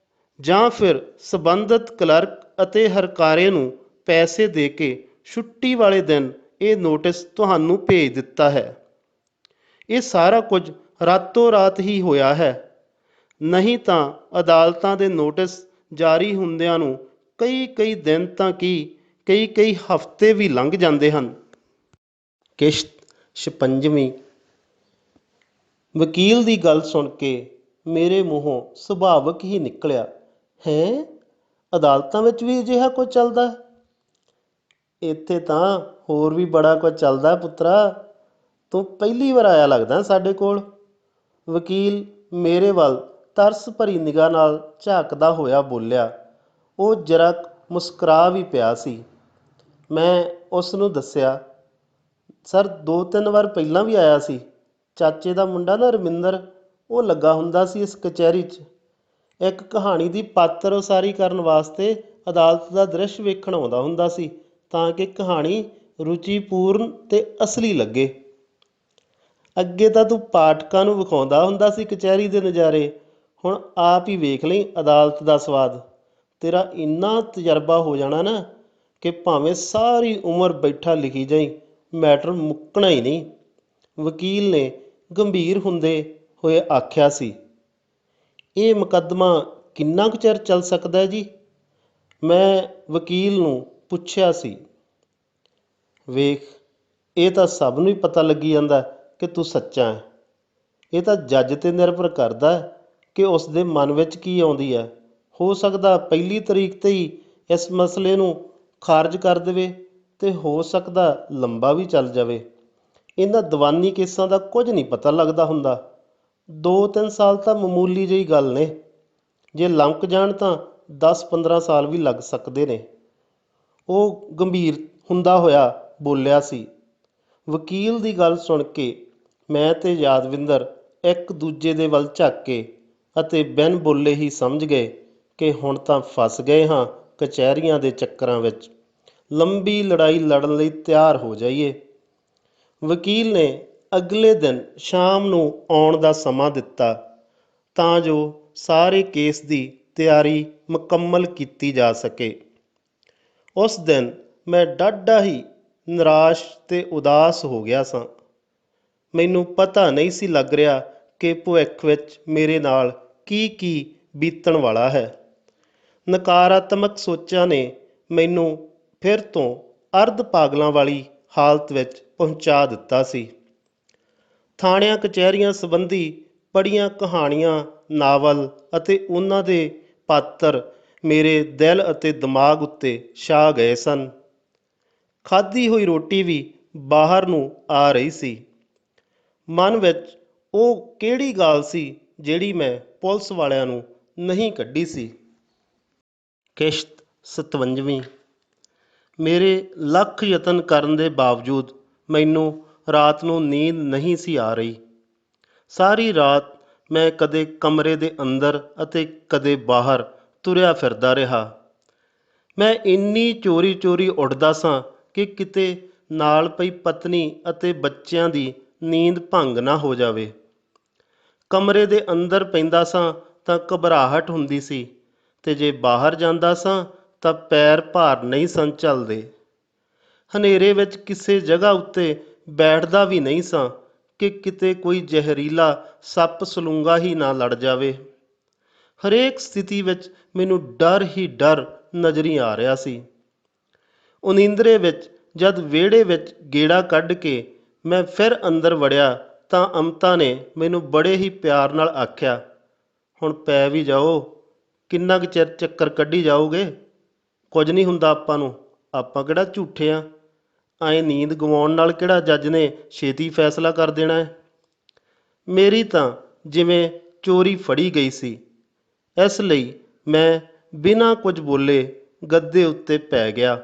ਜਾਂ ਫਿਰ ਸੰਬੰਧਿਤ ਕਲਰਕ ਅਤੇ ਹਰਕਾਰੇ ਨੂੰ ਪੈਸੇ ਦੇ ਕੇ ਛੁੱਟੀ ਵਾਲੇ ਦਿਨ ਇਹ ਨੋਟਿਸ ਤੁਹਾਨੂੰ ਭੇਜ ਦਿੱਤਾ ਹੈ। ਇਹ ਸਾਰਾ ਕੁਝ ਰਾਤੋਂ ਰਾਤ ਹੀ ਹੋਇਆ ਹੈ, ਨਹੀਂ ਤਾਂ ਅਦਾਲਤਾਂ ਦੇ ਨੋਟਿਸ ਜਾਰੀ ਹੁੰਦਿਆਂ ਨੂੰ ਕਈ ਦਿਨ ਤਾਂ ਕੀ ਕਈ ਹਫ਼ਤੇ ਵੀ ਲੰਘ ਜਾਂਦੇ ਹਨ। ਕਿਸ਼ਤ 56ਵੀਂ। ਵਕੀਲ ਦੀ ਗੱਲ ਸੁਣ ਕੇ ਮੇਰੇ ਮੂੰਹੋਂ ਸੁਭਾਵਕ ਹੀ ਨਿਕਲਿਆ, ਹੈਂ, ਅਦਾਲਤਾਂ ਵਿੱਚ ਵੀ ਅਜਿਹਾ ਕੁਝ ਚੱਲਦਾ? ਇੱਥੇ ਤਾਂ ਹੋਰ ਵੀ ਬੜਾ ਕੁਝ ਚੱਲਦਾ ਪੁੱਤਰਾ, ਤੂੰ ਪਹਿਲੀ ਵਾਰ ਆਇਆ ਲੱਗਦਾ ਸਾਡੇ ਕੋਲ। ਵਕੀਲ ਮੇਰੇ ਵੱਲ ਤਰਸ ਭਰੀ ਨਿਗਾਹ ਨਾਲ ਝਾਕਦਾ ਹੋਇਆ ਬੋਲਿਆ। ਉਹ ਜ਼ਰਾ ਮੁਸਕਰਾ ਵੀ ਪਿਆ ਸੀ। ਮੈਂ ਉਸ ਨੂੰ ਦੱਸਿਆ, ਸਰ 2-3 ਵਾਰ ਪਹਿਲਾਂ ਵੀ ਆਇਆ ਸੀ। ਚਾਚੇ ਦਾ ਮੁੰਡਾ ਨਾ ਰਮਿੰਦਰ, ਉਹ ਲੱਗਾ ਹੁੰਦਾ ਸੀ ਇਸ ਕਚਹਿਰੀ 'ਚ। ਇੱਕ ਕਹਾਣੀ ਦੀ ਪਾਤਰ ਉਸਾਰੀ ਕਰਨ ਵਾਸਤੇ ਅਦਾਲਤ ਦਾ ਦ੍ਰਿਸ਼ ਵੇਖਣ ਆਉਂਦਾ ਹੁੰਦਾ ਸੀ ਤਾਂ ਕਿ ਕਹਾਣੀ ਰੁਚੀਪੂਰਨ ਤੇ ਅਸਲੀ ਲੱਗੇ। ਅੱਗੇ ਤਾਂ ਤੂੰ ਪਾਠਕਾਂ ਨੂੰ ਵਿਖਾਉਂਦਾ ਹੁੰਦਾ ਸੀ ਕਚਹਿਰੀ ਦੇ ਨਜ਼ਾਰੇ, ਹੁਣ ਆਪ ਹੀ ਵੇਖ ਲਈ ਅਦਾਲਤ ਦਾ ਸਵਾਦ। ਤੇਰਾ ਇੰਨਾ ਤਜਰਬਾ ਹੋ ਜਾਣਾ ਨਾ ਕਿ ਭਾਵੇਂ ਸਾਰੀ ਉਮਰ ਬੈਠਾ ਲਿਖੀ ਜਾਈਂ, ਮੈਟਰ ਮੁੱਕਣਾ ਹੀ ਨਹੀਂ। ਵਕੀਲ ਨੇ ਗੰਭੀਰ ਹੁੰਦੇ ਹੋਏ ਆਖਿਆ ਸੀ। ਇਹ ਮੁਕੱਦਮਾ ਕਿੰਨਾ ਕੁ ਚਿਰ ਚੱਲ ਸਕਦਾ ਜੀ? ਮੈਂ ਵਕੀਲ ਨੂੰ ਪੁੱਛਿਆ ਸੀ। ਵੇਖ, ਇਹ ਤਾਂ ਸਭ ਨੂੰ ਹੀ ਪਤਾ ਲੱਗੀ ਜਾਂਦਾ ਕਿ ਤੂੰ ਸੱਚਾ ਹੈ। ਇਹ ਤਾਂ ਜੱਜ 'ਤੇ ਨਿਰਭਰ ਕਰਦਾ ਕਿ ਉਸ ਦੇ ਮਨ ਵਿੱਚ ਕੀ ਆਉਂਦੀ ਹੈ। ਹੋ ਸਕਦਾ ਪਹਿਲੀ ਤਰੀਕ 'ਤੇ ਹੀ ਇਸ ਮਸਲੇ ਨੂੰ ਖਾਰਜ ਕਰ ਦੇਵੇ ਅਤੇ ਹੋ ਸਕਦਾ ਲੰਬਾ ਵੀ ਚੱਲ ਜਾਵੇ। ਇਹਨਾਂ ਦੀਵਾਨੀ ਕੇਸਾਂ ਦਾ ਕੁਝ ਨਹੀਂ ਪਤਾ ਲੱਗਦਾ ਹੁੰਦਾ। 2-3 ਸਾਲ ਤਾਂ ਮਾਮੂਲੀ ਜਿਹੀ ਗੱਲ ਨੇ, ਜੇ ਲੰਕ ਜਾਣ ਤਾਂ 10-15 ਸਾਲ ਵੀ ਲੱਗ ਸਕਦੇ ਨੇ। ਉਹ ਗੰਭੀਰ ਹੁੰਦਾ ਹੋਇਆ ਬੋਲਿਆ ਸੀ। ਵਕੀਲ ਦੀ ਗੱਲ ਸੁਣ ਕੇ ਮੈਂ ਤੇ ਯਾਦਵਿੰਦਰ ਇੱਕ ਦੂਜੇ ਦੇ ਵੱਲ ਝਾਕੇ ਅਤੇ ਬਿਨ ਬੋਲੇ ਹੀ ਸਮਝ ਗਏ ਕਿ ਹੁਣ ਤਾਂ ਫਸ ਗਏ ਹਾਂ ਕਚਹਿਰੀਆਂ ਦੇ ਚੱਕਰਾਂ ਵਿੱਚ। ਲੰਬੀ ਲੜਾਈ ਲੜਨ ਲਈ ਤਿਆਰ ਹੋ ਜਾਈਏ। ਵਕੀਲ ਨੇ ਅਗਲੇ ਦਿਨ ਸ਼ਾਮ ਨੂੰ ਆਉਣ ਦਾ ਸਮਾਂ ਦਿੱਤਾ ਤਾਂ ਜੋ ਸਾਰੇ ਕੇਸ ਦੀ ਤਿਆਰੀ ਮੁਕੰਮਲ ਕੀਤੀ ਜਾ ਸਕੇ। ਉਸ ਦਿਨ ਮੈਂ ਡਾਢਾ ਹੀ ਨਿਰਾਸ਼ ਤੇ ਉਦਾਸ ਹੋ ਗਿਆ ਸਾਂ। ਮੈਨੂੰ ਪਤਾ ਨਹੀਂ ਸੀ ਲੱਗ ਰਿਹਾ ਕਿ ਭਵਿੱਖ ਵਿੱਚ ਮੇਰੇ ਨਾਲ ਕੀ ਬੀਤਣ ਵਾਲਾ ਹੈ। ਨਕਾਰਾਤਮਕ ਸੋਚਾਂ ਨੇ ਮੈਨੂੰ ਫਿਰ ਤੋਂ ਅਰਧ ਪਾਗਲਾਂ ਵਾਲੀ ਹਾਲਤ ਵਿੱਚ ਪਹੁੰਚਾ ਦਿੱਤਾ ਸੀ। ਥਾਣਿਆਂ ਕਚਹਿਰੀਆਂ ਸੰਬੰਧੀ ਪੜ੍ਹੀਆਂ ਕਹਾਣੀਆਂ, ਨਾਵਲ ਅਤੇ ਉਹਨਾਂ ਦੇ ਪਾਤਰ ਮੇਰੇ ਦਿਲ ਅਤੇ ਦਿਮਾਗ ਉੱਤੇ ਛਾ ਗਏ ਸਨ। ਖਾਧੀ ਹੋਈ ਰੋਟੀ ਵੀ ਬਾਹਰ ਨੂੰ ਆ ਰਹੀ ਸੀ। ਮਨ ਵਿੱਚ ਉਹ ਕਿਹੜੀ ਗਾਲ ਸੀ ਜਿਹੜੀ ਮੈਂ ਪੁਲਿਸ ਵਾਲਿਆਂ ਨੂੰ ਨਹੀਂ ਕੱਢੀ ਸੀ। ਕਿਸ਼ਤ 57ਵੀਂ। ਮੇਰੇ ਲੱਖ ਯਤਨ ਕਰਨ ਦੇ ਬਾਵਜੂਦ ਮੈਨੂੰ ਰਾਤ ਨੂੰ ਨੀਂਦ ਨਹੀਂ ਸੀ ਆ ਰਹੀ। ਸਾਰੀ ਰਾਤ ਮੈਂ ਕਦੇ ਕਮਰੇ ਦੇ ਅੰਦਰ ਅਤੇ ਕਦੇ ਬਾਹਰ ਤੁਰਿਆ ਫਿਰਦਾ ਰਿਹਾ। ਮੈਂ ਇੰਨੀ ਚੋਰੀ ਉੱਠਦਾ ਸਾਂ ਕਿ ਕਿਤੇ ਨਾਲ ਪਈ ਪਤਨੀ ਅਤੇ ਬੱਚਿਆਂ ਦੀ ਨੀਂਦ ਭੰਗ ਨਾ ਹੋ ਜਾਵੇ। ਕਮਰੇ ਦੇ ਅੰਦਰ ਪੈਂਦਾ ਸਾਂ ਤਾਂ ਘਬਰਾਹਟ ਹੁੰਦੀ ਸੀ ਅਤੇ ਜੇ ਬਾਹਰ ਜਾਂਦਾ ਸਾਂ ਤਾਂ ਪੈਰ ਭਾਰ ਨਹੀਂ ਸਨ ਝੱਲਦੇ। ਹਨੇਰੇ ਵਿੱਚ ਕਿਸੇ ਜਗ੍ਹਾ ਉੱਤੇ ਬੈਠਦਾ ਵੀ ਨਹੀਂ ਸਾਂ ਕਿ ਕਿਤੇ ਕੋਈ ਜ਼ਹਿਰੀਲਾ ਸੱਪ ਸਲੂੰਗਾ ਹੀ ਨਾ ਲੜ ਜਾਵੇ। ਹਰੇਕ ਸਥਿਤੀ ਵਿੱਚ ਮੈਨੂੰ ਡਰ ਹੀ ਡਰ ਨਜ਼ਰੀ ਆ ਰਿਹਾ ਸੀ। ਉਨੀਂਦਰੇ ਵਿੱਚ ਜਦ ਵਿਹੜੇ ਵਿੱਚ ਗੇੜਾ ਕੱਢ ਕੇ ਮੈਂ ਫਿਰ ਅੰਦਰ ਵੜਿਆ ਤਾਂ ਅਮਤਾ ਨੇ ਮੈਨੂੰ ਬੜੇ ਹੀ ਪਿਆਰ ਨਾਲ ਆਖਿਆ, ਹੁਣ ਪੈ ਵੀ ਜਾਓ, ਕਿੰਨਾ ਕੁ ਚਿਰ ਚੱਕਰ ਕੱਢੀ ਜਾਓਗੇ? ਕੁਝ ਨਹੀਂ ਹੁੰਦਾ ਆਪਾਂ ਨੂੰ, ਆਪਾਂ ਕਿਹੜਾ ਝੂਠੇ ਆ। ਐਂ ਨੀਂਦ ਗਵਾਉਣ ਨਾਲ ਕਿਹੜਾ ਜੱਜ ਨੇ ਛੇਤੀ ਫੈਸਲਾ ਕਰ ਦੇਣਾ ਹੈ। ਮੇਰੀ ਤਾਂ ਜਿਵੇਂ ਚੋਰੀ ਫੜੀ ਗਈ ਸੀ। ਇਸ ਲਈ ਮੈਂ ਬਿਨਾਂ ਕੁਝ ਬੋਲੇ ਗੱਦੇ ਉੱਤੇ ਪੈ ਗਿਆ।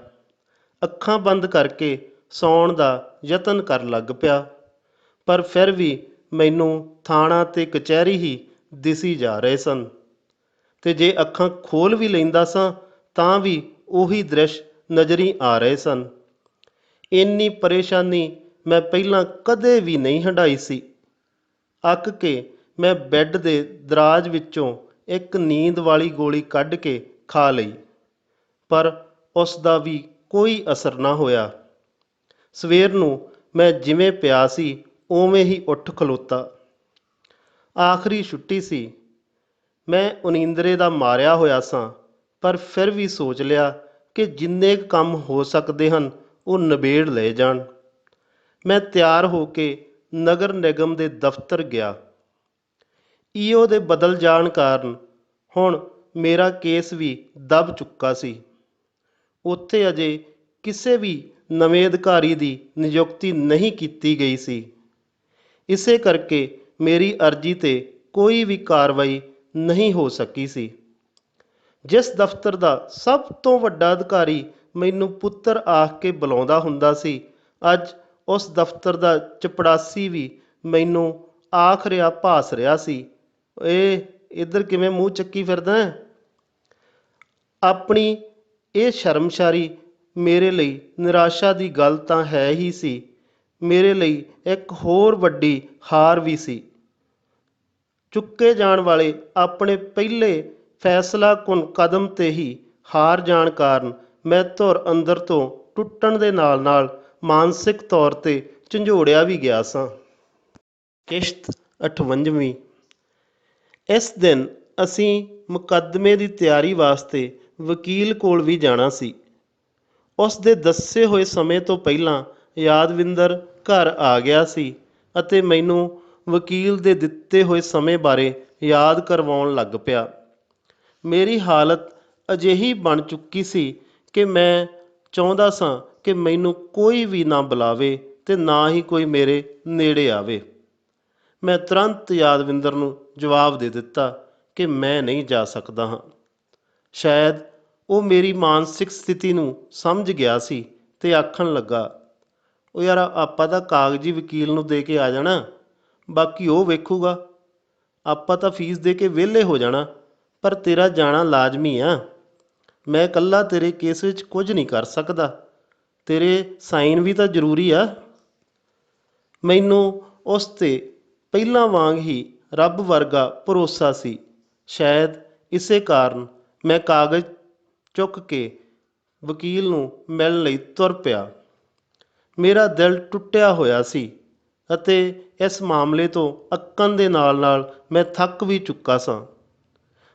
ਅੱਖਾਂ ਬੰਦ ਕਰਕੇ ਸੌਣ ਦਾ ਯਤਨ ਕਰਨ ਲੱਗ ਪਿਆ, ਪਰ ਫਿਰ ਵੀ ਮੈਨੂੰ ਥਾਣਾ ਤੇ ਕਚਹਿਰੀ ਹੀ ਦਿਸੀ ਜਾ ਰਹੇ ਸਨ, ਤੇ ਜੇ ਅੱਖਾਂ ਖੋਲ੍ਹ ਵੀ ਲੈਂਦਾ ਸਾਂ ਤਾਂ ਵੀ ਉਹੀ ਦ੍ਰਿਸ਼ ਨਜ਼ਰੀ ਆ ਰਹੇ ਸਨ। ਇੰਨੀ ਪਰੇਸ਼ਾਨੀ ਮੈਂ ਪਹਿਲਾਂ ਕਦੇ ਵੀ ਨਹੀਂ ਹੰਢਾਈ ਸੀ। ਅੱਕ ਕੇ ਮੈਂ ਬੈੱਡ ਦੇ ਦਰਾਜ਼ ਵਿੱਚੋਂ ਇੱਕ ਨੀਂਦ ਵਾਲੀ ਗੋਲੀ ਕੱਢ ਕੇ ਖਾ ਲਈ, ਪਰ ਉਸ ਦਾ ਵੀ ਕੋਈ ਅਸਰ ਨਾ ਹੋਇਆ। ਸਵੇਰ ਨੂੰ ਮੈਂ ਜਿਵੇਂ ਪਿਆ ਸੀ ਉਵੇਂ ਹੀ ਉੱਠ ਖਲੋਤਾ। ਆਖਰੀ ਛੁੱਟੀ ਸੀ। ਮੈਂ ਉਨੀਂਦਰੇ ਦਾ ਮਾਰਿਆ ਹੋਇਆ ਸਾਂ, ਪਰ ਫਿਰ ਵੀ ਸੋਚ ਲਿਆ ਕਿ ਜਿੰਨੇ ਕੁ ਕੰਮ ਹੋ ਸਕਦੇ ਹਨ ਉਹ ਨਿਬੇੜ ਲਏ ਜਾਣ। ਮੈਂ ਤਿਆਰ ਹੋ ਕੇ ਨਗਰ ਨਿਗਮ ਦੇ ਦਫ਼ਤਰ ਗਿਆ। ਈਓ ਦੇ ਬਦਲ ਜਾਣ ਕਾਰਨ ਹੁਣ ਮੇਰਾ ਕੇਸ ਵੀ ਦਬ ਚੁੱਕਾ ਸੀ। ਉੱਥੇ ਅਜੇ ਕਿਸੇ ਵੀ ਨਵੇਂ ਅਧਿਕਾਰੀ ਦੀ ਨਿਯੁਕਤੀ ਨਹੀਂ ਕੀਤੀ ਗਈ ਸੀ। ਇਸੇ ਕਰਕੇ ਮੇਰੀ ਅਰਜ਼ੀ 'ਤੇ ਕੋਈ ਵੀ ਕਾਰਵਾਈ ਨਹੀਂ ਹੋ ਸਕੀ ਸੀ। ਜਿਸ ਦਫ਼ਤਰ ਦਾ ਸਭ ਤੋਂ ਵੱਡਾ ਅਧਿਕਾਰੀ ਮੈਨੂੰ ਪੁੱਤਰ ਆਖ ਕੇ ਬੁਲਾਉਂਦਾ ਹੁੰਦਾ ਸੀ, ਅੱਜ ਉਸ ਦਫ਼ਤਰ ਦਾ ਚਪੜਾਸੀ ਵੀ ਮੈਨੂੰ ਆਖ ਰਿਹਾ ਭਾਸ ਰਿਹਾ ਸੀ, ਏ ਇੱਧਰ ਕਿਵੇਂ ਮੂੰਹ ਚੱਕੀ ਫਿਰਦਾ ਹੈ? ਆਪਣੀ ਇਹ ਸ਼ਰਮਸ਼ਾਰੀ ਮੇਰੇ ਲਈ ਨਿਰਾਸ਼ਾ ਦੀ ਗੱਲ ਤਾਂ ਹੈ ਹੀ ਸੀ, ਮੇਰੇ ਲਈ ਇੱਕ ਹੋਰ ਵੱਡੀ ਹਾਰ ਵੀ ਸੀ। ਚੁੱਕੇ ਜਾਣ ਵਾਲੇ ਆਪਣੇ ਪਹਿਲੇ ਫੈਸਲਾਕੁਨ ਕਦਮ 'ਤੇ ਹੀ ਹਾਰ ਜਾਣ ਕਾਰਨ ਮੈਂ ਧੁਰ ਅੰਦਰ ਤੋਂ ਟੁੱਟਣ ਦੇ ਨਾਲ ਨਾਲ ਮਾਨਸਿਕ ਤੌਰ 'ਤੇ ਝੰਜੋੜਿਆ ਵੀ ਗਿਆ ਸਾਂ। ਕਿਸ਼ਤ 58ਵੀਂ। ਇਸ ਦਿਨ ਅਸੀਂ ਮੁਕੱਦਮੇ ਦੀ ਤਿਆਰੀ ਵਾਸਤੇ ਵਕੀਲ ਕੋਲ ਵੀ ਜਾਣਾ ਸੀ। ਉਸ ਦੇ ਦੱਸੇ ਹੋਏ ਸਮੇਂ ਤੋਂ ਪਹਿਲਾਂ ਯਾਦਵਿੰਦਰ ਘਰ ਆ ਗਿਆ ਸੀ ਅਤੇ ਮੈਨੂੰ ਵਕੀਲ ਦੇ ਦਿੱਤੇ ਹੋਏ ਸਮੇਂ ਬਾਰੇ ਯਾਦ ਕਰਵਾਉਣ ਲੱਗ ਪਿਆ। ਮੇਰੀ ਹਾਲਤ ਅਜਿਹੀ ਬਣ ਚੁੱਕੀ ਸੀ ਕਿ ਮੈਂ ਚਾਹੁੰਦਾ ਸਾਂ ਕਿ ਮੈਨੂੰ ਕੋਈ ਵੀ ਨਾ ਬੁਲਾਵੇ ਤੇ ਨਾ ਹੀ ਕੋਈ ਮੇਰੇ ਨੇੜੇ ਆਵੇ। ਮੈਂ ਤੁਰੰਤ ਯਾਦਵਿੰਦਰ ਨੂੰ ਜਵਾਬ ਦੇ ਦਿੱਤਾ ਕਿ ਮੈਂ ਨਹੀਂ ਜਾ ਸਕਦਾ ਹਾਂ। ਸ਼ਾਇਦ ਉਹ ਮੇਰੀ ਮਾਨਸਿਕ ਸਥਿਤੀ ਨੂੰ ਸਮਝ ਗਿਆ ਸੀ ਤੇ ਆਖਣ ਲੱਗਾ, ਉਹ ਯਾਰ ਆਪਾਂ ਤਾਂ ਕਾਗਜ਼ੀ ਵਕੀਲ ਨੂੰ ਦੇ ਕੇ ਆ ਜਾਣਾ, ਬਾਕੀ ਉਹ ਵੇਖੂਗਾ। ਆਪਾਂ ਤਾਂ ਫੀਸ ਦੇ ਕੇ ਵਿਹਲੇ ਹੋ ਜਾਣਾ, ਪਰ ਤੇਰਾ ਜਾਣਾ ਲਾਜ਼ਮੀ ਆ। ਮੈਂ ਇਕੱਲਾ ਤੇਰੇ ਕੇਸ ਵਿੱਚ ਕੁਝ ਨਹੀਂ ਕਰ ਸਕਦਾ, ਤੇਰੇ ਸਾਈਨ ਵੀ ਤਾਂ ਜ਼ਰੂਰੀ ਆ। ਮੈਨੂੰ ਉਸ 'ਤੇ ਪਹਿਲਾਂ ਵਾਂਗ ਹੀ ਰੱਬ ਵਰਗਾ ਭਰੋਸਾ ਸੀ। ਸ਼ਾਇਦ ਇਸੇ ਕਾਰਨ ਮੈਂ ਕਾਗਜ਼ ਚੁੱਕ ਕੇ ਵਕੀਲ ਨੂੰ ਮਿਲਣ ਲਈ ਤੁਰ ਪਿਆ। ਮੇਰਾ ਦਿਲ ਟੁੱਟਿਆ ਹੋਇਆ ਸੀ ਅਤੇ ਇਸ ਮਾਮਲੇ ਤੋਂ ਅੱਕਣ ਦੇ ਨਾਲ ਨਾਲ ਮੈਂ ਥੱਕ ਵੀ ਚੁੱਕਾ ਸਾਂ।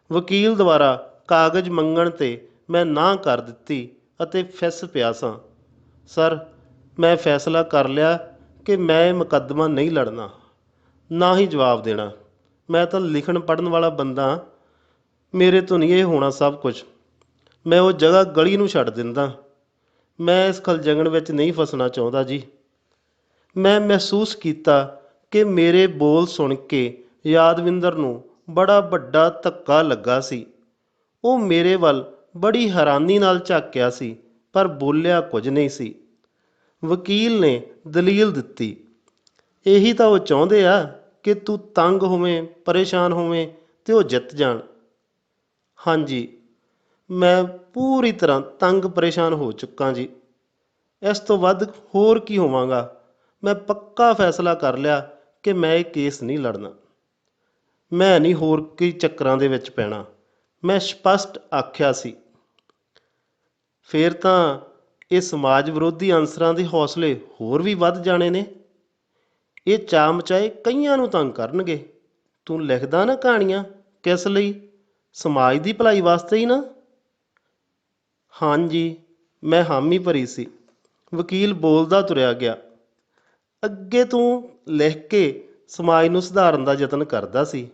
ਵਕੀਲ ਦੁਆਰਾ ਕਾਗਜ਼ ਮੰਗਣ 'ਤੇ ਮੈਂ ਨਾਂਹ ਕਰ ਦਿੱਤੀ ਅਤੇ ਫਿੱਸ ਪਿਆ ਸਾਂ। ਸਰ, ਮੈਂ ਫੈਸਲਾ ਕਰ ਲਿਆ ਕਿ ਮੈਂ ਇਹ ਮੁਕੱਦਮਾ ਨਹੀਂ ਲੜਨਾ, ਨਾ ਹੀ ਜਵਾਬ ਦੇਣਾ। ਮੈਂ ਤਾਂ ਲਿਖਣ ਪੜ੍ਹਨ ਵਾਲਾ ਬੰਦਾ, ਮੇਰੇ ਤੋਂ ਨਹੀਂ ਇਹ ਹੋਣਾ ਸਭ ਕੁਝ। ਮੈਂ ਉਹ ਜਗ੍ਹਾ ਗਲੀ ਨੂੰ ਛੱਡ ਦਿੰਦਾ। ਮੈਂ ਇਸ ਖਲਜੰਗਣ ਵਿੱਚ ਨਹੀਂ ਫਸਣਾ ਚਾਹੁੰਦਾ ਜੀ। ਮੈਂ ਮਹਿਸੂਸ ਕੀਤਾ ਕਿ ਮੇਰੇ ਬੋਲ ਸੁਣ ਕੇ ਯਾਦਵਿੰਦਰ ਨੂੰ ਬੜਾ ਵੱਡਾ ਧੱਕਾ ਲੱਗਾ ਸੀ। ਉਹ ਮੇਰੇ ਵੱਲ ਬੜੀ ਹੈਰਾਨੀ ਨਾਲ ਝਾਕਿਆ ਸੀ, ਪਰ ਬੋਲਿਆ ਕੁਝ ਨਹੀਂ ਸੀ। ਵਕੀਲ ਨੇ ਦਲੀਲ ਦਿੱਤੀ, ਇਹੀ ਤਾਂ ਉਹ ਚਾਹੁੰਦੇ ਆ ਕਿ ਤੂੰ ਤੰਗ ਹੋਵੇਂ, ਪਰੇਸ਼ਾਨ ਹੋਵੇਂ ਤੇ ਉਹ ਜਿੱਤ ਜਾਣ। ਹਾਂਜੀ, ਮੈਂ ਪੂਰੀ ਤਰ੍ਹਾਂ ਤੰਗ ਪਰੇਸ਼ਾਨ ਹੋ ਚੁੱਕਾ ਜੀ। ਇਸ ਤੋਂ ਵੱਧ ਹੋਰ ਕੀ ਹੋਵਾਂਗਾ। ਮੈਂ ਪੱਕਾ ਫੈਸਲਾ ਕਰ ਲਿਆ ਕਿ ਮੈਂ ਇਹ ਕੇਸ ਨਹੀਂ ਲੜਨਾ। ਮੈਂ ਨਹੀਂ ਹੋਰ ਕਈ ਚੱਕਰਾਂ ਦੇ ਵਿੱਚ ਪੈਣਾ, ਮੈਂ ਸਪਸ਼ਟ ਆਖਿਆ ਸੀ। ਫਿਰ ਤਾਂ ਇਹ ਸਮਾਜ ਵਿਰੋਧੀ ਅਨਸਰਾਂ ਦੇ ਹੌਸਲੇ ਹੋਰ ਵੀ ਵੱਧ ਜਾਣੇ ਨੇ। ਇਹ ਚਾਅ ਮਚਾਏ ਕਈਆਂ ਨੂੰ ਤੰਗ ਕਰਨਗੇ। ਤੂੰ ਲਿਖਦਾ ਨਾ ਕਹਾਣੀਆਂ, ਕਿਸ ਲਈ? ਸਮਾਜ ਦੀ ਭਲਾਈ ਵਾਸਤੇ ਹੀ ਨਾ। ਹਾਂਜੀ, ਮੈਂ ਹਾਮੀ ਭਰੀ ਸੀ। ਵਕੀਲ ਬੋਲਦਾ ਤੁਰਿਆ ਗਿਆ, ਅੱਗੇ ਤੂੰ ਲਿਖ ਕੇ ਸਮਾਜ ਨੂੰ ਸੁਧਾਰਨ ਦਾ ਯਤਨ ਕਰਦਾ ਸੀ,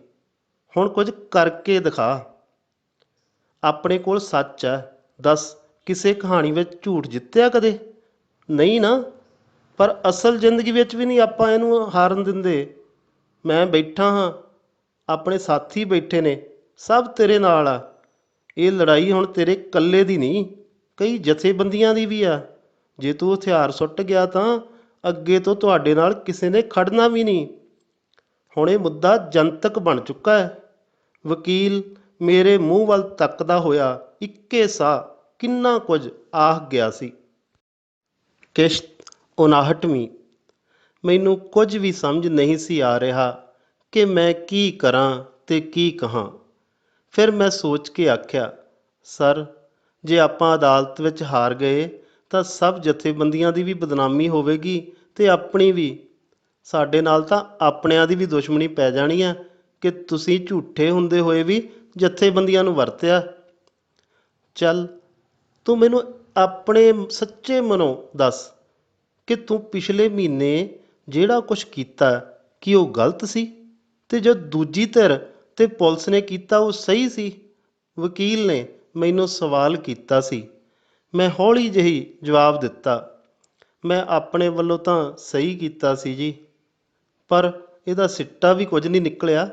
ਹੁਣ ਕੁਝ ਕਰਕੇ ਦਿਖਾ। ਆਪਣੇ ਕੋਲ ਸੱਚ ਹੈ, ਦੱਸ, ਕਿਸੇ ਕਹਾਣੀ ਵਿੱਚ ਝੂਠ ਜਿੱਤਿਆ ਕਦੇ? ਨਹੀਂ ਨਾ। ਪਰ ਅਸਲ ਜ਼ਿੰਦਗੀ ਵਿੱਚ ਵੀ ਨਹੀਂ ਆਪਾਂ ਇਹਨੂੰ ਹਾਰਨ ਦਿੰਦੇ। ਮੈਂ ਬੈਠਾ ਹਾਂ, ਆਪਣੇ ਸਾਥੀ ਬੈਠੇ ਨੇ, ਸਭ ਤੇਰੇ ਨਾਲ ਆ। ਇਹ ਲੜਾਈ ਹੁਣ ਤੇਰੇ ਇਕੱਲੇ ਦੀ ਨਹੀਂ, ਕਈ ਜਥੇਬੰਦੀਆਂ ਦੀ ਵੀ ਆ। ਜੇ ਤੂੰ ਹਥਿਆਰ ਸੁੱਟ ਗਿਆ ਤਾਂ ਅੱਗੇ ਤੋਂ ਤੁਹਾਡੇ ਨਾਲ ਕਿਸੇ ਨੇ ਖੜਨਾ ਵੀ ਨਹੀਂ। ਹੁਣ ਇਹ ਮੁੱਦਾ ਜਨਤਕ ਬਣ ਚੁੱਕਾ ਹੈ। ਵਕੀਲ ਮੇਰੇ ਮੂੰਹ ਵੱਲ ਤੱਕਦਾ ਹੋਇਆ ਇੱਕੇ ਸਾਹ ਕਿੰਨਾ ਕੁਝ ਆਖ ਗਿਆ ਸੀ। ਕਿਸ਼ਤ 59ਵੀਂ। ਮੈਨੂੰ ਕੁਝ ਵੀ ਸਮਝ ਨਹੀਂ ਸੀ ਆ ਰਿਹਾ ਕਿ ਮੈਂ ਕੀ ਕਰਾਂ ਤੇ ਕੀ ਕਹਾਂ। ਫਿਰ ਮੈਂ ਸੋਚ ਕੇ ਆਖਿਆ, ਸਰ, ਜੇ ਆਪਾਂ ਅਦਾਲਤ ਵਿੱਚ ਹਾਰ ਗਏ ਤਾਂ ਸਭ ਜਥੇਬੰਦੀਆਂ ਦੀ ਵੀ ਬਦਨਾਮੀ ਹੋਵੇਗੀ ਤੇ ਆਪਣੀ ਵੀ। ਸਾਡੇ ਨਾਲ ਤਾਂ ਆਪਣਿਆਂ ਦੀ ਵੀ ਦੁਸ਼ਮਣੀ ਪੈ ਜਾਣੀ ਆ ਕਿ ਤੁਸੀਂ ਝੂਠੇ ਹੁੰਦੇ ਹੋਏ ਵੀ ਜਥੇਬੰਦੀਆਂ ਨੂੰ ਵਰਤਿਆ। ਚੱਲ ਤੂੰ ਮੈਨੂੰ ਆਪਣੇ ਸੱਚੇ ਮਨੋਂ ਦੱਸ ਕਿ ਤੂੰ ਪਿਛਲੇ ਮਹੀਨੇ ਜਿਹੜਾ ਕੁਛ ਕੀਤਾ ਕੀ ਉਹ ਗਲਤ ਸੀ, ਤੇ ਜੋ ਦੂਜੀ ਧਿਰ ਤੇ ਪੁਲਿਸ ਨੇ ਕੀਤਾ ਉਹ ਸਹੀ ਸੀ? ਵਕੀਲ ਨੇ ਮੈਨੂੰ ਸਵਾਲ ਕੀਤਾ ਸੀ। ਮੈਂ ਹੌਲੀ ਜਿਹੀ ਜਵਾਬ ਦਿੱਤਾ, ਮੈਂ ਆਪਣੇ ਵੱਲੋਂ ਤਾਂ ਸਹੀ ਕੀਤਾ ਸੀ ਜੀ, ਪਰ ਇਹਦਾ ਸਿੱਟਾ ਵੀ ਕੁਝ ਨਹੀਂ ਨਿਕਲਿਆ।